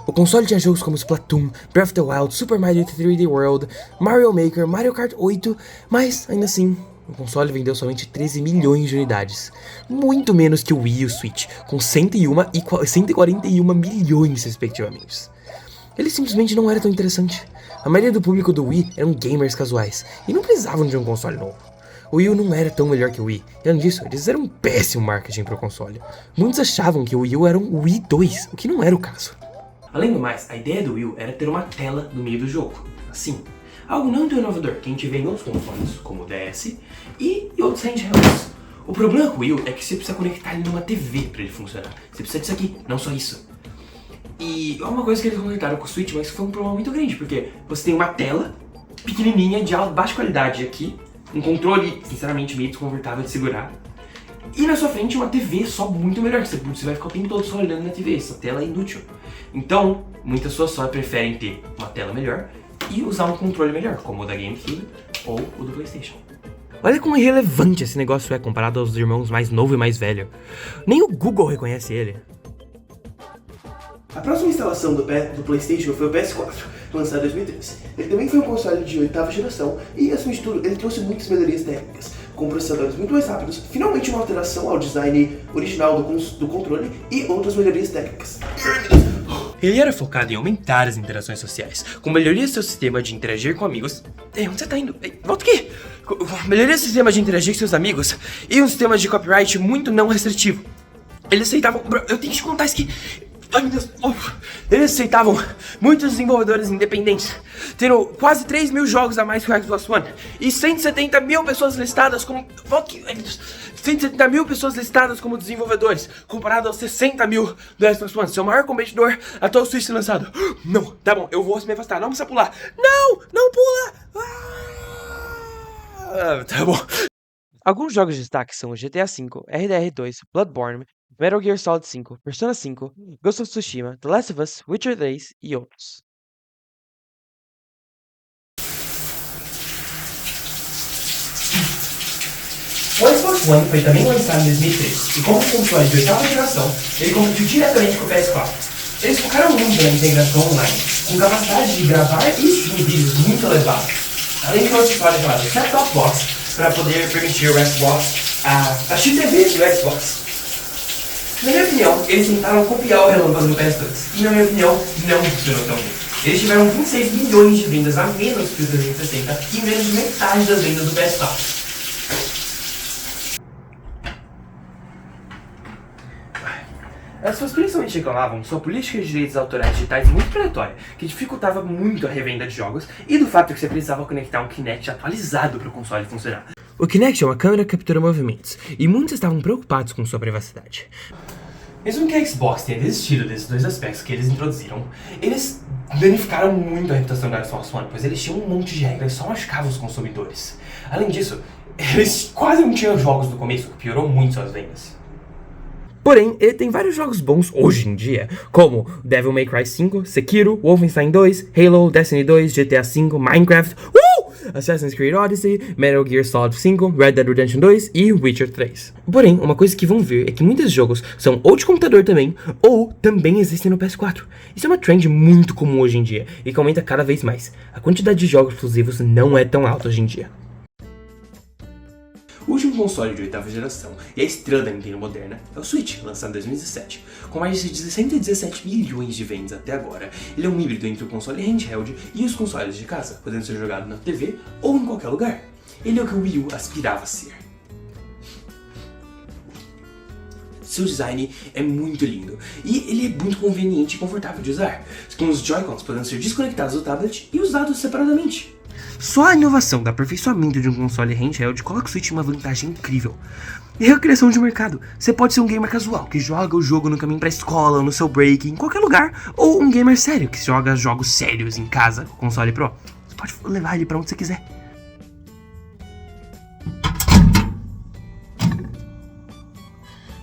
O console tinha jogos como Splatoon, Breath of the Wild, Super Mario 3D World, Mario Maker, Mario Kart 8, mas ainda assim, o console vendeu somente 13 milhões de unidades, muito menos que o Wii e o Switch, com 101 e 141 milhões respectivamente. Ele simplesmente não era tão interessante. A maioria do público do Wii eram gamers casuais, e não precisavam de um console novo. O Wii U não era tão melhor que o Wii, e além disso, eles fizeram um péssimo marketing para o console. Muitos achavam que o Wii U era um Wii 2, o que não era o caso. Além do mais, a ideia do Wii U era ter uma tela no meio do jogo, assim. Algo não tão inovador que a gente vê em outros consoles, como o DS e outros handhelds. O problema com o Wii U é que você precisa conectar ele numa TV para ele funcionar. Você precisa disso aqui, não só isso. E é uma coisa que eles conectaram com o Switch, mas foi um problema muito grande, porque você tem uma tela pequenininha de baixa qualidade aqui, um controle, sinceramente, meio desconfortável de segurar, e na sua frente uma TV só muito melhor, você vai ficar o tempo todo só olhando na TV, essa tela é inútil. Então, muitas pessoas só preferem ter uma tela melhor e usar um controle melhor, como o da GameCube ou o do PlayStation. Olha como irrelevante esse negócio é comparado aos irmãos mais novo e mais velho. Nem o Google reconhece ele. A próxima instalação do PlayStation foi o PS4, lançado em 2013. Ele também foi um console de 8ª geração e, acima de tudo, ele trouxe muitas melhorias técnicas, com processadores muito mais rápidos, finalmente uma alteração ao design original do controle e outras melhorias técnicas. Ele era focado em aumentar as interações sociais, com melhoria do seu sistema de interagir com amigos. Ei, onde você tá indo? Ei, volta aqui! Melhoria do sistema de interagir com seus amigos e um sistema de copyright muito não restritivo. Eles aceitavam... Eu tenho que te contar isso aqui. Ai, meu Deus. Eles aceitavam muitos desenvolvedores independentes, tendo quase 3 mil jogos a mais que o Xbox One e 170 mil pessoas listadas como... 170 mil pessoas listadas como desenvolvedores, comparado aos 60 mil do Xbox One, seu maior competidor até o Switch lançado. Não, tá bom, eu vou me afastar, não precisa pular. Não, não pula! Tá bom. Alguns jogos de destaque são o GTA V, RDR2, Bloodborne, Metal Gear Solid 5, Persona 5, Ghost of Tsushima, The Last of Us, Witcher 3 e outros. O Xbox One foi também lançado em 2003 e como console de 8ª geração, ele competiu diretamente com o PS4. Eles focaram muito na integração online, com capacidade de gravar e streamar vídeos muito elevada, além de um acessório chamado Set-Top Box para poder permitir o Xbox a assistir TV do Xbox. Na minha opinião, eles tentaram copiar o relâmpago do PS2 e na minha opinião, não funcionou tão bem. Eles tiveram 26 milhões de vendas a menos que o 360 e menos de metade das vendas do PS4. As pessoas principalmente reclamavam de sua política de direitos autorais digitais muito predatória, que dificultava muito a revenda de jogos, e do fato que você precisava conectar um Kinect atualizado para o console funcionar. O Kinect é uma câmera que captura movimentos, e muitos estavam preocupados com sua privacidade. Mesmo que a Xbox tenha desistido desses dois aspectos que eles introduziram, eles danificaram muito a reputação da Xbox One, pois eles tinham um monte de regras que só machucavam os consumidores. Além disso, eles quase não tinham jogos no começo, o que piorou muito suas vendas. Porém, ele tem vários jogos bons hoje em dia, como Devil May Cry 5, Sekiro, Wolfenstein 2, Halo, Destiny 2, GTA V, Minecraft, Assassin's Creed Odyssey, Metal Gear Solid 5, Red Dead Redemption 2 e Witcher 3. Porém, uma coisa que vão ver é que muitos jogos são ou de computador também, ou também existem no PS4. Isso é uma trend muito comum hoje em dia, e que aumenta cada vez mais. A quantidade de jogos exclusivos não é tão alta hoje em dia. O último console de 8ª geração e a estrela da Nintendo moderna é o Switch, lançado em 2017. Com mais de 117 milhões de vendas até agora, ele é um híbrido entre o console handheld e os consoles de casa, podendo ser jogado na TV ou em qualquer lugar. Ele é o que o Wii U aspirava a ser. Seu design é muito lindo e ele é muito conveniente e confortável de usar, com os Joy-Cons podendo ser desconectados do tablet e usados separadamente. Só a inovação do aperfeiçoamento de um console handheld coloca o Switch em uma vantagem incrível. E a criação de mercado. Você pode ser um gamer casual, que joga o jogo no caminho pra escola, no seu break, em qualquer lugar. Ou um gamer sério, que joga jogos sérios em casa com o console Pro. Você pode levar ele pra onde você quiser.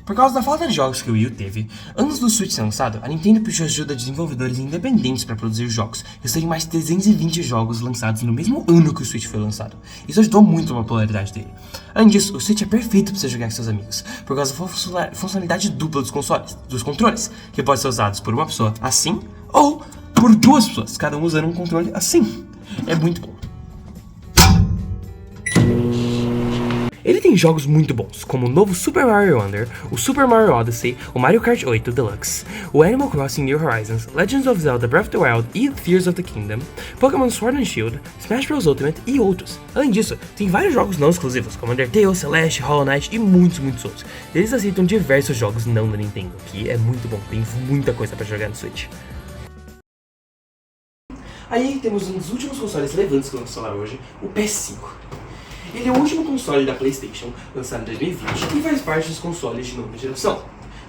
Por causa da falta de jogos que o Wii U teve, antes do Switch ser lançado, a Nintendo pediu ajuda de desenvolvedores independentes para produzir jogos. Eles têm mais de 320 jogos lançados no mesmo ano que o Switch foi lançado. Isso ajudou muito a popularidade dele. Além disso, o Switch é perfeito para você jogar com seus amigos, por causa da funcionalidade dupla dos controles, que pode ser usados por uma pessoa assim, ou por duas pessoas, cada um usando um controle assim. É muito bom. Ele tem jogos muito bons, como o novo Super Mario Wonder, o Super Mario Odyssey, o Mario Kart 8 Deluxe, o Animal Crossing New Horizons, Legends of Zelda Breath of the Wild e Tears of the Kingdom, Pokémon Sword and Shield, Smash Bros Ultimate e outros. Além disso, tem vários jogos não exclusivos, como Undertale, Celeste, Hollow Knight e muitos outros. Eles aceitam diversos jogos não da Nintendo, que é muito bom, tem muita coisa para jogar no Switch. Aí temos um dos últimos consoles relevantes que vamos falar hoje, o PS5. Ele é o último console da PlayStation, lançado em 2020, e faz parte dos consoles de nova geração.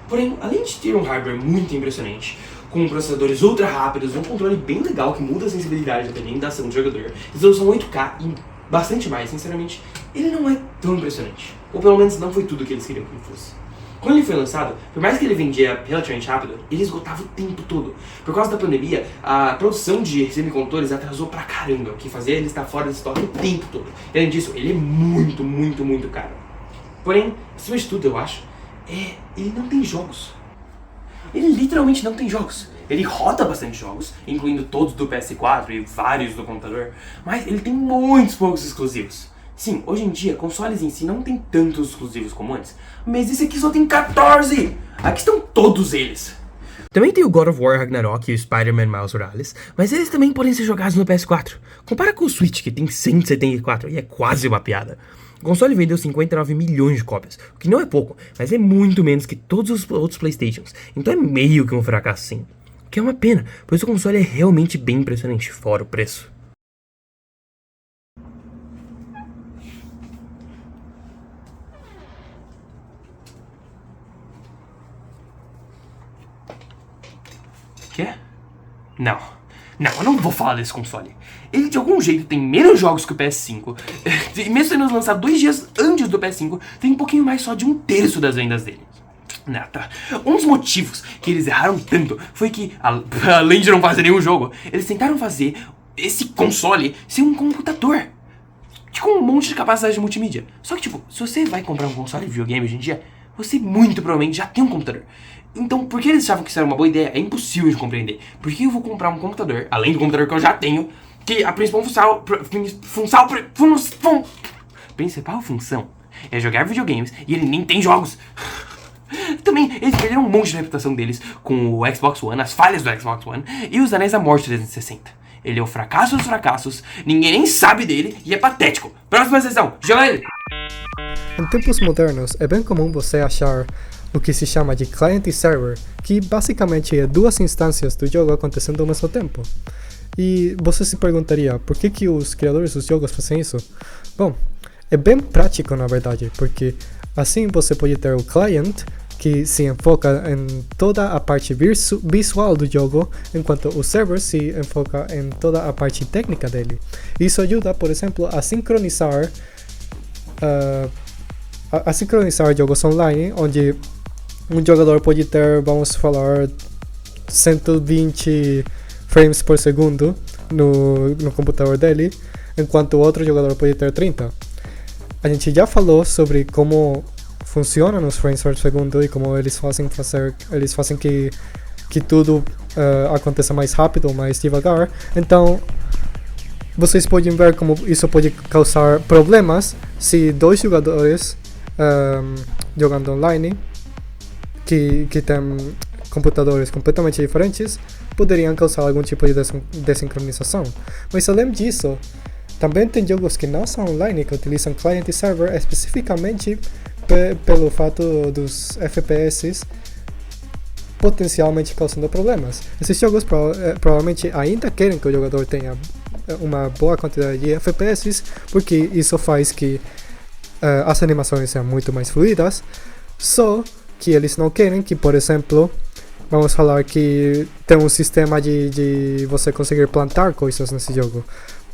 Porém, além de ter um hardware muito impressionante, com processadores ultra rápidos, um controle bem legal que muda a sensibilidade dependendo da ação do jogador, resolução 8K e bastante mais, sinceramente, ele não é tão impressionante. Ou pelo menos não foi tudo que eles queriam que ele fosse. Quando ele foi lançado, por mais que ele vendia relativamente rápido, ele esgotava o tempo todo. Por causa da pandemia, a produção de semicondutores atrasou pra caramba, o que fazia ele estar fora de estoque o tempo todo. E além disso, ele é muito caro. Porém, acima de tudo, eu acho, ele não tem jogos. Ele literalmente não tem jogos. ele roda bastante jogos, incluindo todos do PS4 e vários do computador, mas ele tem muitos poucos exclusivos. Sim, hoje em dia, consoles em si não tem tantos exclusivos como antes, mas esse aqui só tem 14! Aqui estão todos eles! Também tem o God of War Ragnarok e o Spider-Man Miles Morales, mas eles também podem ser jogados no PS4. Compara com o Switch, que tem 174, e é quase uma piada. O console vendeu 59 milhões de cópias, o que não é pouco, mas é muito menos que todos os outros Playstations, então é meio que um fracasso sim. O que é uma pena, pois o console é realmente bem impressionante, fora o preço. Quê? Não, eu não vou falar desse console. Ele de algum jeito tem menos jogos que o PS5. E mesmo sendo lançado 2 dias antes do PS5, tem um pouquinho mais só de 1/3 das vendas dele. Tá. Um dos motivos que eles erraram tanto foi que, além de não fazer nenhum jogo, eles tentaram fazer esse console ser um computador com um monte de capacidade de multimídia. Só que, tipo, se você vai comprar um console de videogame hoje em dia, você muito provavelmente já tem um computador. Então, por que eles achavam que isso era uma boa ideia? É impossível de compreender. Por que eu vou comprar um computador, além do computador que eu já tenho, que a principal função é jogar videogames e ele nem tem jogos? Também, eles perderam um monte de reputação deles com o Xbox One, as falhas do Xbox One e os Anéis da Morte 360. Ele é o fracasso dos fracassos, ninguém nem sabe dele e é patético. Próxima sessão, joga ele! Em tempos modernos, é bem comum você achar o que se chama de client e server, que basicamente é duas instâncias do jogo acontecendo ao mesmo tempo. E você se perguntaria, por que os criadores dos jogos fazem isso? Bom, é bem prático na verdade, porque assim você pode ter o client, que se enfoca em toda a parte visual do jogo, enquanto o server se enfoca em toda a parte técnica dele. Isso ajuda, por exemplo, a sincronizar jogos online, onde um jogador pode ter, vamos falar, 120 frames por segundo no computador dele, enquanto o outro jogador pode ter 30. A gente já falou sobre como funcionam os frames por segundo e como eles fazem que tudo aconteça mais rápido ou mais devagar. Então, vocês podem ver como isso pode causar problemas se dois jogadores jogando online que têm computadores completamente diferentes poderiam causar algum tipo de desincronização. Mas além disso, também tem jogos que não são online que utilizam client e server especificamente pelo fato dos FPS potencialmente causando problemas. Esses jogos provavelmente ainda querem que o jogador tenha uma boa quantidade de FPS, porque isso faz que as animações sejam muito mais fluidas, só que eles não querem que, por exemplo, vamos falar que tem um sistema de você conseguir plantar coisas nesse jogo.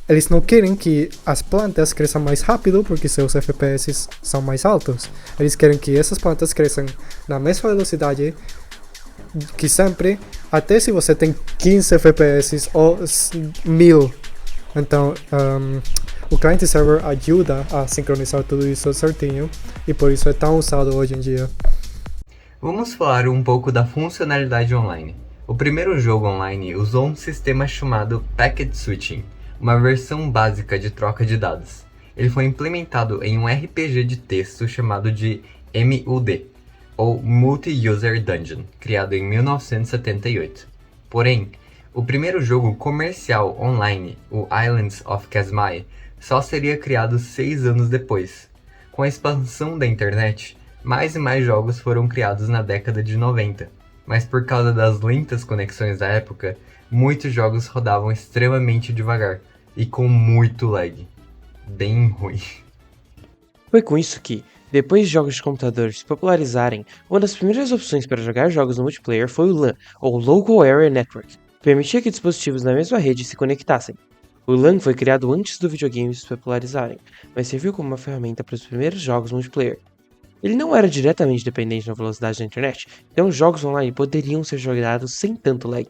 Eles não querem que as plantas cresçam mais rápido porque seus FPS são mais altos. Eles querem que essas plantas cresçam na mesma velocidade que sempre, até se você tem 15 FPS ou 1000. Então, o client server ajuda a sincronizar tudo isso certinho e por isso é tão usado hoje em dia. Vamos falar um pouco da funcionalidade online. O primeiro jogo online usou um sistema chamado Packet Switching, uma versão básica de troca de dados. Ele foi implementado em um RPG de texto chamado de MUD, ou Multi-User Dungeon, criado em 1978. Porém, o primeiro jogo comercial online, o Islands of Kazmai, só seria criado 6 anos depois. Com a expansão da internet, mais e mais jogos foram criados na década de 90, mas por causa das lentas conexões da época, muitos jogos rodavam extremamente devagar e com muito lag. Bem ruim. Foi com isso que, depois de jogos de computador se popularizarem, uma das primeiras opções para jogar jogos no multiplayer foi o LAN, ou Local Area Network, que permitia que dispositivos na mesma rede se conectassem. O LAN foi criado antes do videogame se popularizarem, mas serviu como uma ferramenta para os primeiros jogos multiplayer. Ele não era diretamente dependente da velocidade da internet, então jogos online poderiam ser jogados sem tanto lag.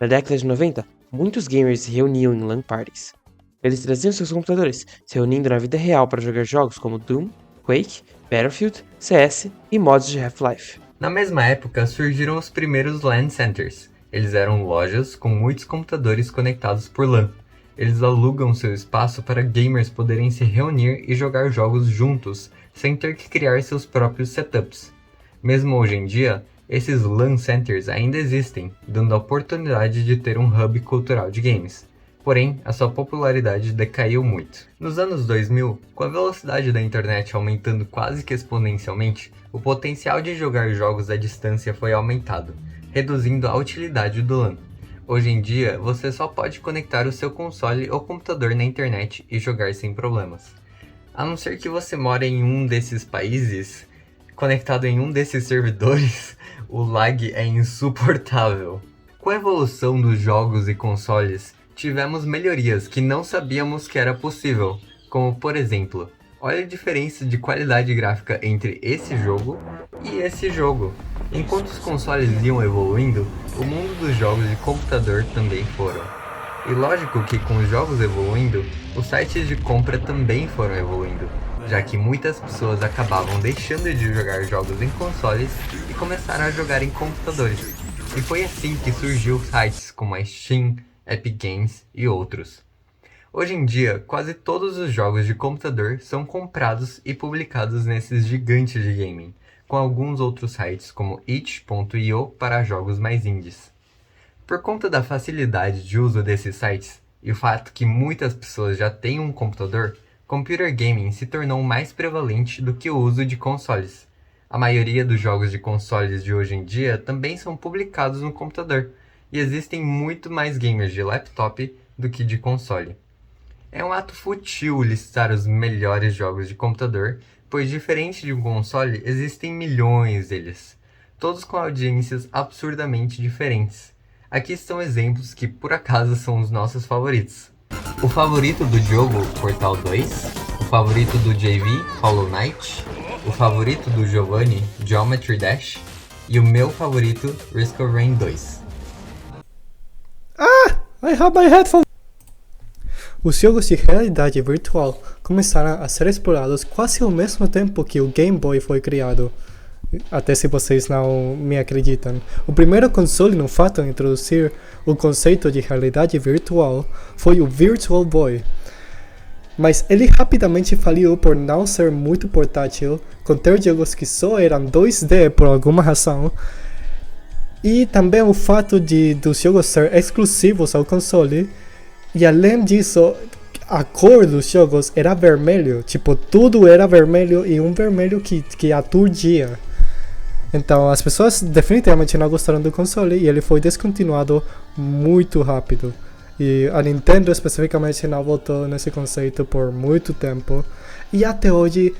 Na década de 90, muitos gamers se reuniam em LAN parties. Eles traziam seus computadores, se reunindo na vida real para jogar jogos como Doom, Quake, Battlefield, CS e mods de Half-Life. Na mesma época surgiram os primeiros LAN Centers, Eles eram lojas com muitos computadores conectados por LAN. Eles alugam seu espaço para gamers poderem se reunir e jogar jogos juntos, sem ter que criar seus próprios setups. Mesmo hoje em dia, esses LAN centers ainda existem, dando a oportunidade de ter um hub cultural de games. Porém, a sua popularidade decaiu muito. Nos anos 2000, com a velocidade da internet aumentando quase que exponencialmente, o potencial de jogar jogos à distância foi aumentado, reduzindo a utilidade do LAN. Hoje em dia, você só pode conectar o seu console ou computador na internet e jogar sem problemas. A não ser que você more em um desses países, conectado em um desses servidores, o lag é insuportável. Com a evolução dos jogos e consoles, tivemos melhorias que não sabíamos que era possível, como por exemplo, olha a diferença de qualidade gráfica entre esse jogo e esse jogo. Enquanto os consoles iam evoluindo, o mundo dos jogos de computador também foram. E lógico que com os jogos evoluindo, os sites de compra também foram evoluindo, já que muitas pessoas acabavam deixando de jogar jogos em consoles e começaram a jogar em computadores. E foi assim que surgiu sites como a Steam, Epic Games e outros. Hoje em dia, quase todos os jogos de computador são comprados e publicados nesses gigantes de gaming, com alguns outros sites como itch.io para jogos mais indies. Por conta da facilidade de uso desses sites e o fato que muitas pessoas já têm um computador, computer gaming se tornou mais prevalente do que o uso de consoles. A maioria dos jogos de consoles de hoje em dia também são publicados no computador, e existem muito mais gamers de laptop do que de console. É um ato fútil listar os melhores jogos de computador, pois diferente de um console, existem milhões deles, todos com audiências absurdamente diferentes. Aqui estão exemplos que por acaso são os nossos favoritos. O favorito do Diogo, Portal 2, o favorito do JV, Hollow Knight, o favorito do Giovanni, Geometry Dash, e o meu favorito, Risk of Rain 2. I have my headphones! Os jogos de realidade virtual começaram a ser explorados quase ao mesmo tempo que o Game Boy foi criado. Até se vocês não me acreditam. O primeiro console, no fato, a introduzir o conceito de realidade virtual foi o Virtual Boy. Mas ele rapidamente faliu por não ser muito portátil, conter jogos que só eram 2D por alguma razão, e também o fato dos jogos ser exclusivos ao console. E além disso, a cor dos jogos era vermelho. Tipo, tudo era vermelho e um vermelho que aturdia. Então as pessoas definitivamente não gostaram do console e ele foi descontinuado muito rápido. E a Nintendo especificamente não voltou nesse conceito por muito tempo. E até hoje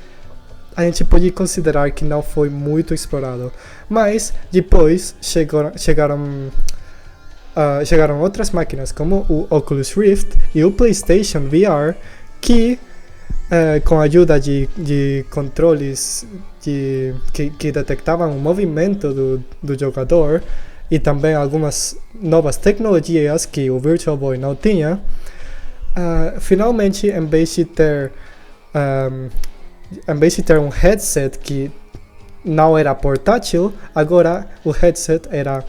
a gente pode considerar que não foi muito explorado. Mas depois chegaram outras máquinas como o Oculus Rift e o PlayStation VR, que com a ajuda de controles que detectavam o movimento do jogador e também algumas novas tecnologias que o Virtual Boy não tinha, finalmente, em vez de ter um headset que não era portátil, agora o headset era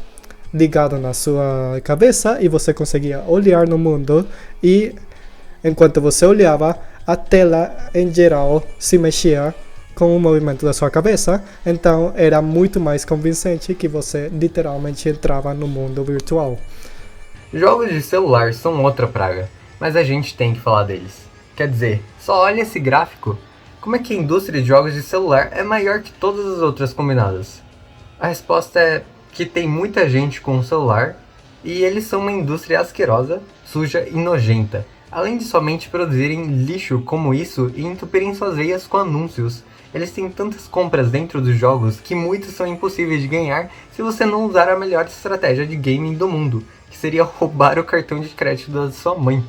ligado na sua cabeça e você conseguia olhar no mundo, e enquanto você olhava, a tela em geral se mexia com o movimento da sua cabeça. Então era muito mais convincente que você literalmente entrava no mundo virtual. Jogos de celular são outra praga, mas a gente tem que falar deles. Quer dizer, só olha esse gráfico. Como é que a indústria de jogos de celular é maior que todas as outras combinadas? A resposta é que tem muita gente com um celular e eles são uma indústria asquerosa, suja e nojenta, além de somente produzirem lixo como isso e entupirem suas veias com anúncios. Eles têm tantas compras dentro dos jogos que muitos são impossíveis de ganhar se você não usar a melhor estratégia de gaming do mundo, que seria roubar o cartão de crédito da sua mãe.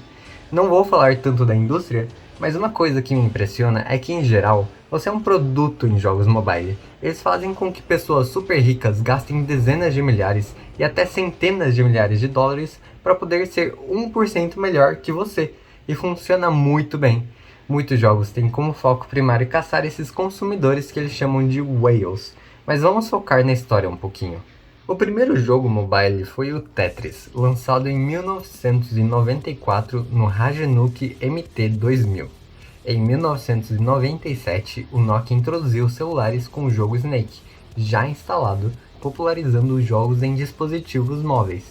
Não vou falar tanto da indústria, mas uma coisa que me impressiona é que, em geral, você é um produto em jogos mobile. Eles fazem com que pessoas super ricas gastem dezenas de milhares e até centenas de milhares de dólares para poder ser 1% melhor que você. E funciona muito bem. Muitos jogos têm como foco primário caçar esses consumidores que eles chamam de whales. Mas vamos focar na história um pouquinho. O primeiro jogo mobile foi o Tetris, lançado em 1994 no Rajenuk MT-2000. Em 1997, o Nokia introduziu celulares com o jogo Snake, já instalado, popularizando os jogos em dispositivos móveis.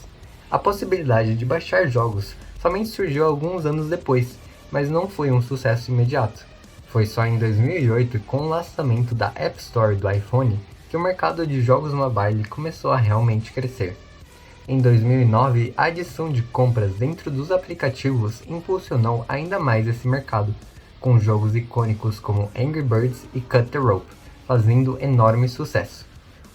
A possibilidade de baixar jogos somente surgiu alguns anos depois, mas não foi um sucesso imediato. Foi só em 2008, com o lançamento da App Store do iPhone, que o mercado de jogos mobile começou a realmente crescer. Em 2009, a adição de compras dentro dos aplicativos impulsionou ainda mais esse mercado, com jogos icônicos como Angry Birds e Cut the Rope, fazendo enorme sucesso.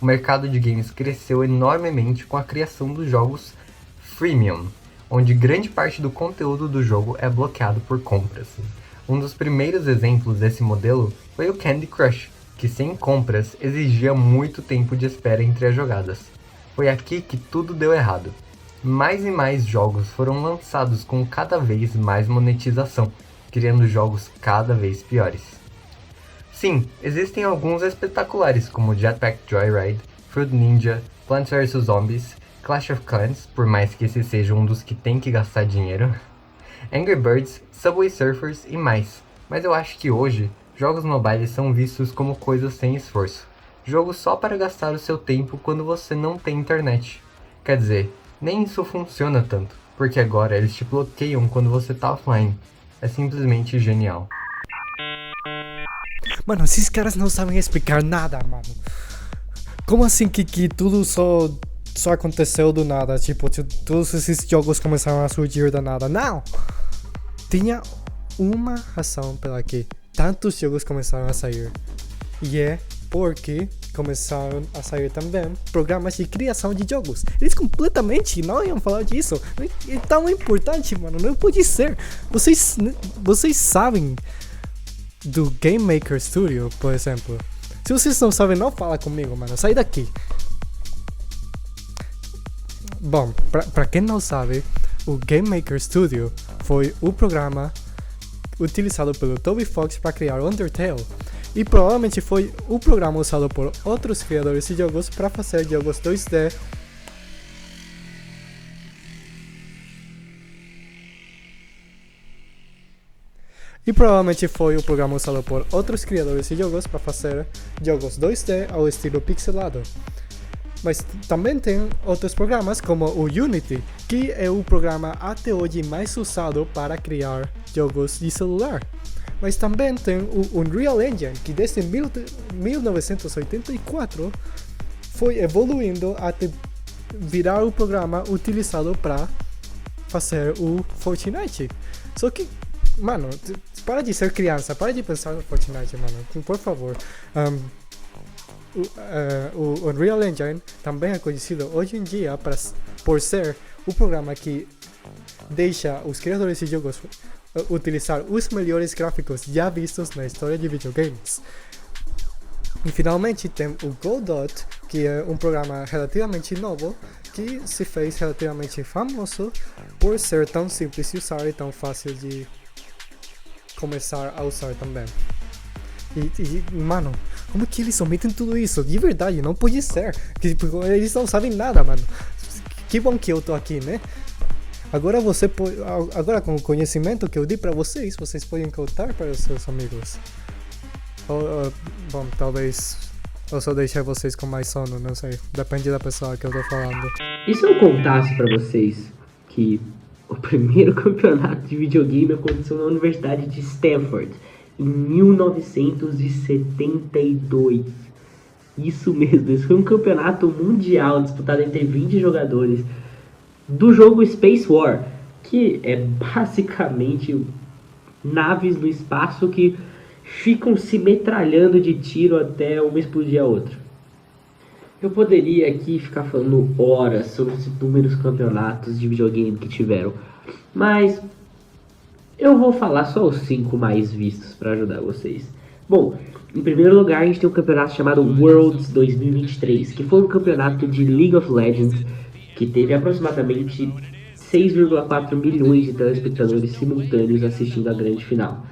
O mercado de games cresceu enormemente com a criação dos jogos freemium, onde grande parte do conteúdo do jogo é bloqueado por compras. Um dos primeiros exemplos desse modelo foi o Candy Crush, que sem compras exigia muito tempo de espera entre as jogadas. Foi aqui que tudo deu errado. Mais e mais jogos foram lançados com cada vez mais monetização, criando jogos cada vez piores. Sim, existem alguns espetaculares como Jetpack Joyride, Fruit Ninja, Plants vs Zombies, Clash of Clans, por mais que esse seja um dos que tem que gastar dinheiro, Angry Birds, Subway Surfers e mais, mas eu acho que hoje, jogos mobiles são vistos como coisas sem esforço, jogos só para gastar o seu tempo quando você não tem internet. Quer dizer, nem isso funciona tanto, porque agora eles te bloqueiam quando você tá offline. É simplesmente genial. Mano, esses caras não sabem explicar nada, mano. Como assim que tudo só aconteceu do nada? Tipo, todos esses jogos começaram a surgir do nada. Não! Tinha uma razão pela que tantos jogos começaram a sair. E é porque começaram a sair também programas de criação de jogos. Eles completamente não iam falar disso. É tão importante, mano. Não pode ser. Vocês sabem do Game Maker Studio, por exemplo. Se vocês não sabem, não fala comigo, mano. Sai daqui. Bom, pra quem não sabe, o Game Maker Studio foi o programa utilizado pelo Toby Fox para criar Undertale. E provavelmente foi o programa usado por outros criadores de jogos para fazer jogos 2D. E provavelmente foi o programa usado por outros criadores de jogos para fazer jogos 2D ao estilo pixelado. Mas também tem outros programas como o Unity, que é o programa até hoje mais usado para criar jogos de celular. Mas também tem o Unreal Engine, que desde 1984 foi evoluindo até virar o programa utilizado para fazer o Fortnite. Só que, mano, para de ser criança, para de pensar no Fortnite, mano, por favor. O Unreal Engine também é conhecido hoje em dia por ser o programa que deixa os criadores de jogos utilizar os melhores gráficos já vistos na história de videogames. E finalmente tem o Godot, que é um programa relativamente novo, que se fez relativamente famoso por ser tão simples de usar e tão fácil de começar a usar também. E mano, como que eles omitem tudo isso? De verdade, não pode ser. Eles não sabem nada, mano. Que bom que eu tô aqui, né? Agora agora com o conhecimento que eu dei pra vocês podem contar para os seus amigos. Bom, talvez eu só deixe vocês com mais sono, não sei. Depende da pessoa que eu tô falando. E se eu contasse pra vocês que o primeiro campeonato de videogame aconteceu na Universidade de Stanford em 1972. Isso mesmo, esse foi um campeonato mundial disputado entre 20 jogadores do jogo Space War, que é basicamente naves no espaço que ficam se metralhando de tiro até uma explodir a outra. Eu poderia aqui ficar falando horas sobre os inúmeros campeonatos de videogame que tiveram, mas eu vou falar só os 5 mais vistos para ajudar vocês. Bom, em primeiro lugar a gente tem um campeonato chamado Worlds 2023, que foi um campeonato de League of Legends que teve aproximadamente 6,4 milhões de telespectadores simultâneos assistindo a grande final.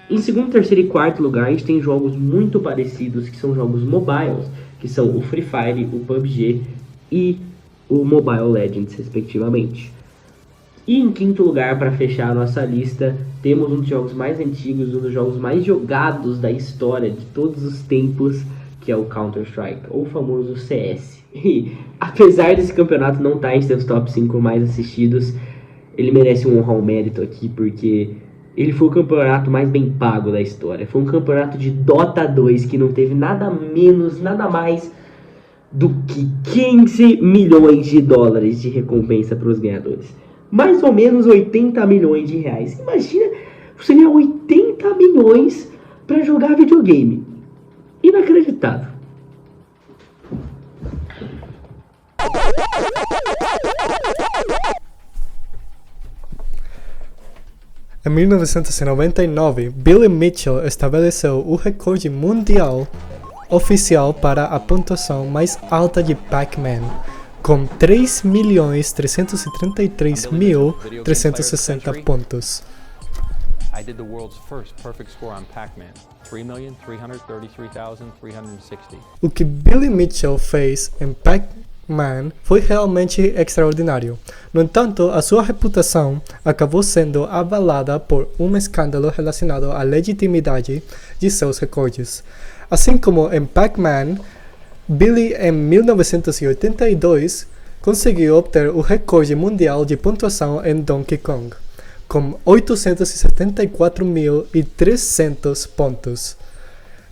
Em segundo, terceiro e quarto lugar a gente tem jogos muito parecidos, que são jogos mobiles, que são o Free Fire, o PUBG e o Mobile Legends, respectivamente. E em quinto lugar, para fechar a nossa lista, temos um dos jogos mais antigos, um dos jogos mais jogados da história de todos os tempos, que é o Counter-Strike, ou o famoso CS. E apesar desse campeonato não estar em seus top 5 mais assistidos, ele merece um honrar ao mérito aqui, porque ele foi o campeonato mais bem pago da história. Foi um campeonato de Dota 2 que não teve nada menos, nada mais do que 15 milhões de dólares de recompensa para os ganhadores. Mais ou menos 80 milhões de reais. Imagina, você ganhar 80 milhões para jogar videogame. Inacreditável. Em 1999, Billy Mitchell estabeleceu o recorde mundial oficial para a pontuação mais alta de Pac-Man, com 3.333.360 pontos. I did the world's first perfect score on Pac-Man, 3,333,360. O que Billy Mitchell fez em Pac-Man foi realmente extraordinário. No entanto, a sua reputação acabou sendo abalada por um escândalo relacionado à legitimidade de seus recordes. Assim como em Pac-Man, Billy em 1982 conseguiu obter o recorde mundial de pontuação em Donkey Kong, com 874.300 pontos.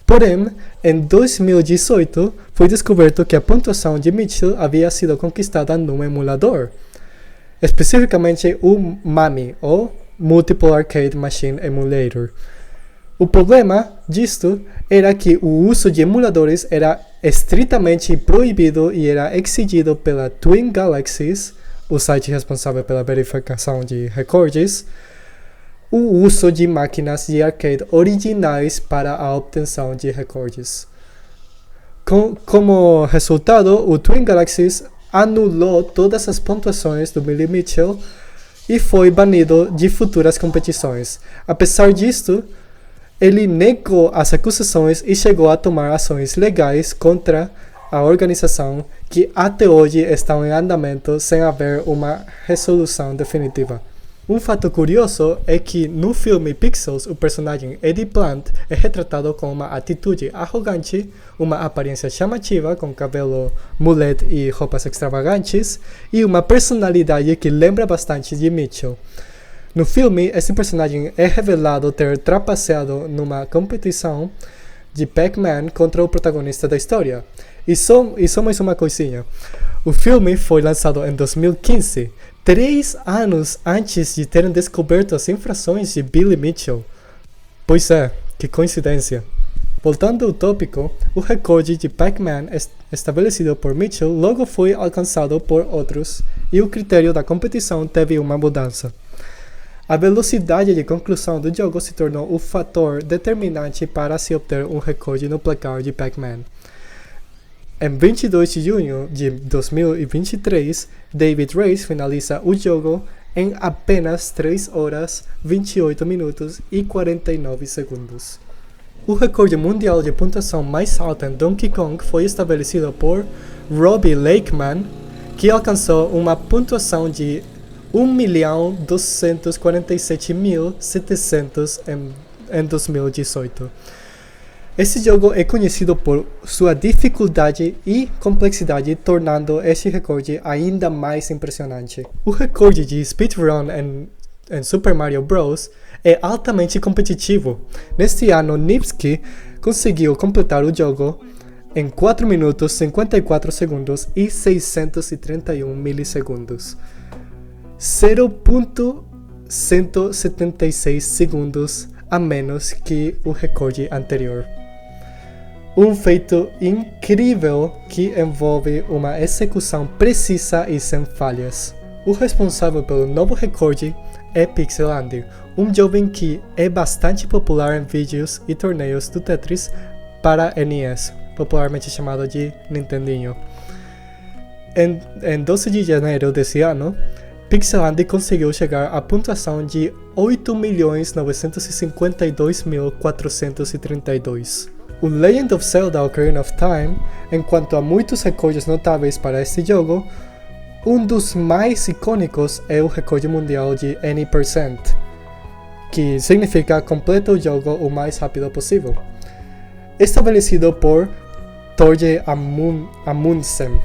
Porém, em 2018, foi descoberto que a pontuação de Mitchell havia sido conquistada num emulador, especificamente o MAMI, ou Multiple Arcade Machine Emulator. O problema disto era que o uso de emuladores era estritamente proibido e era exigido pela Twin Galaxies, o site responsável pela verificação de recordes, o uso de máquinas de arcade originais para a obtenção de recordes. Como resultado, o Twin Galaxies anulou todas as pontuações do Billy Mitchell e foi banido de futuras competições. Apesar disto, ele negou as acusações e chegou a tomar ações legais contra a organização que até hoje estão em andamento sem haver uma resolução definitiva. Um fato curioso é que no filme Pixels, o personagem Eddie Plant é retratado com uma atitude arrogante, uma aparência chamativa com cabelo mullet e roupas extravagantes e uma personalidade que lembra bastante de Mitchell. No filme, esse personagem é revelado ter trapaceado numa competição de Pac-Man contra o protagonista da história. E só mais uma coisinha. O filme foi lançado em 2015, 3 anos antes de terem descoberto as infrações de Billy Mitchell. Pois é, que coincidência. Voltando ao tópico, o recorde de Pac-Man estabelecido por Mitchell logo foi alcançado por outros, e o critério da competição teve uma mudança. A velocidade de conclusão do jogo se tornou o fator determinante para se obter um recorde no placar de Pac-Man. Em 22 de junho de 2023, David Reyes finaliza o jogo em apenas 3 horas, 28 minutos e 49 segundos. O recorde mundial de pontuação mais alta em Donkey Kong foi estabelecido por Robbie Lakeman, que alcançou uma pontuação de 1.247.700 em 2018. Esse jogo é conhecido por sua dificuldade e complexidade, tornando este recorde ainda mais impressionante. O recorde de speedrun em Super Mario Bros. É altamente competitivo. Neste ano, Nipsky conseguiu completar o jogo em 4 minutos, 54 segundos e 631 milissegundos. 0.176 segundos a menos que o recorde anterior. Um feito incrível que envolve uma execução precisa e sem falhas. O responsável pelo novo recorde é Pixelandy, um jovem que é bastante popular em vídeos e torneios do Tetris para NES, popularmente chamado de Nintendinho. Em 12 de janeiro desse ano, Pixelandy conseguiu chegar à pontuação de 8.952.432. O Legend of Zelda Ocarina of Time, enquanto há muitos recordes notáveis para este jogo, um dos mais icônicos é o recorde mundial de Any%, que significa completa o jogo o mais rápido possível, estabelecido por Torje Amundsen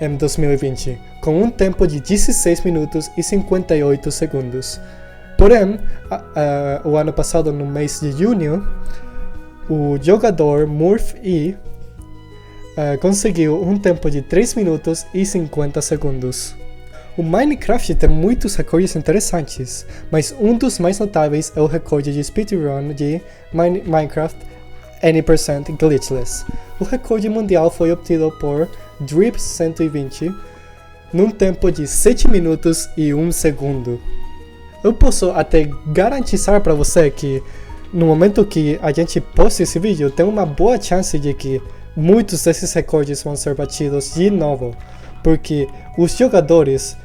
em 2020, com um tempo de 16 minutos e 58 segundos. Porém, o ano passado, no mês de junho, o jogador Murph E conseguiu um tempo de 3 minutos e 50 segundos. O Minecraft tem muitos recordes interessantes, mas um dos mais notáveis é o recorde de speedrun de Minecraft Any% Glitchless. O recorde mundial foi obtido por Drip120 num tempo de 7 minutos e 1 segundo. Eu posso até garantizar para você que no momento que a gente posta esse vídeo, tem uma boa chance de que muitos desses recordes vão ser batidos de novo, porque os jogadores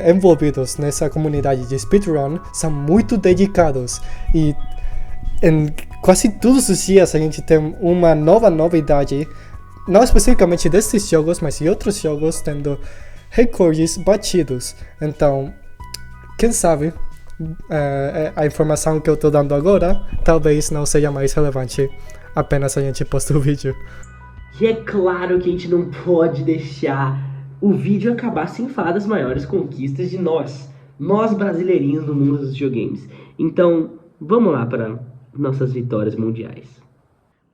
envolvidos nessa comunidade de speedrun são muito dedicados e em quase todos os dias a gente tem uma nova novidade, não especificamente desses jogos, mas de outros jogos tendo recordes batidos. Então, quem sabe a informação que eu estou dando agora talvez não seja mais relevante apenas a gente posta o vídeo. E é claro que a gente não pode deixar o vídeo acabar sem falar das maiores conquistas de nós brasileirinhos no mundo dos videogames. Então, vamos lá para nossas vitórias mundiais.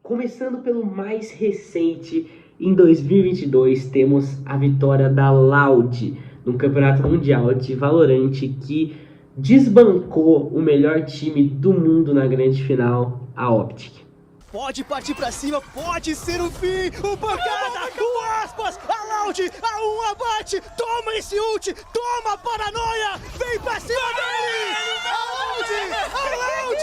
Começando pelo mais recente, em 2022 temos a vitória da Loud no Campeonato Mundial de Valorant, que desbancou o melhor time do mundo na grande final, a Optic. Pode partir pra cima, pode ser o fim, o pancada, o aspas, a Loud, a 1 abate, toma esse ult, toma a paranoia, vem pra cima dele, a Loud,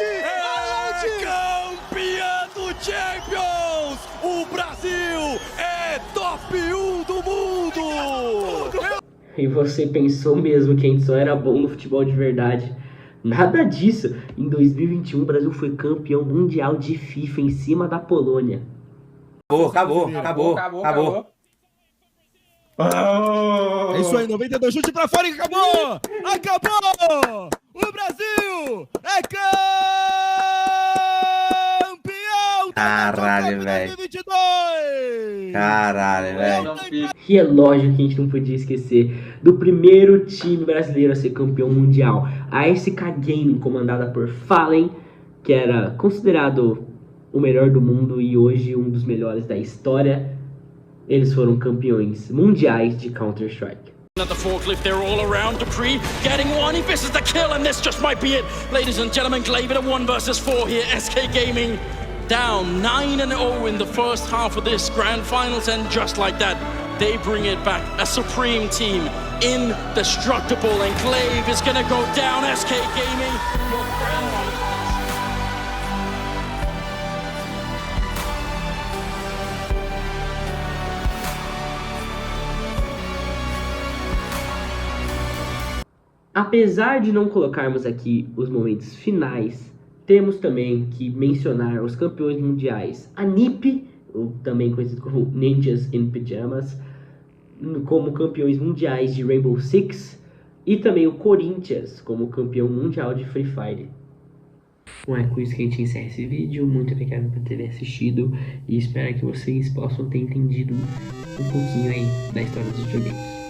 campeã do Champions, o Brasil é top 1 do mundo. E você pensou mesmo que a gente só era bom no futebol de verdade? Nada disso! Em 2021 o Brasil foi campeão mundial de FIFA em cima da Polônia. Acabou. É isso aí, 92, chute pra fora e acabou! Acabou! O Brasil é campeão! Caralho, velho. Caralho, velho. E é lógico que a gente não podia esquecer do primeiro time brasileiro a ser campeão mundial, a SK Gaming, comandada por Fallen, que era considerado o melhor do mundo e hoje um dos melhores da história. Eles foram campeões mundiais de Counter-Strike. Another forklift, they're all around. Dupree getting one, he misses the kill, and this just might be it. Ladies and gentlemen, Glaive at a 1 versus 4 here. SK Gaming down 9-0 in the first half of this grand finals, and just like that, they bring it back. A supreme team, indestructible, and Glaive is gonna go down. SK Gaming, your grand finals. Apesar de não colocarmos aqui os momentos finais, temos também que mencionar os campeões mundiais. A NiP, também conhecido como Ninjas in Pyjamas, como campeões mundiais de Rainbow Six, e também o Corinthians como campeão mundial de Free Fire. Bom, é com isso que a gente encerra esse vídeo. Muito obrigado por terem assistido e espero que vocês possam ter entendido um pouquinho aí da história dos videogames.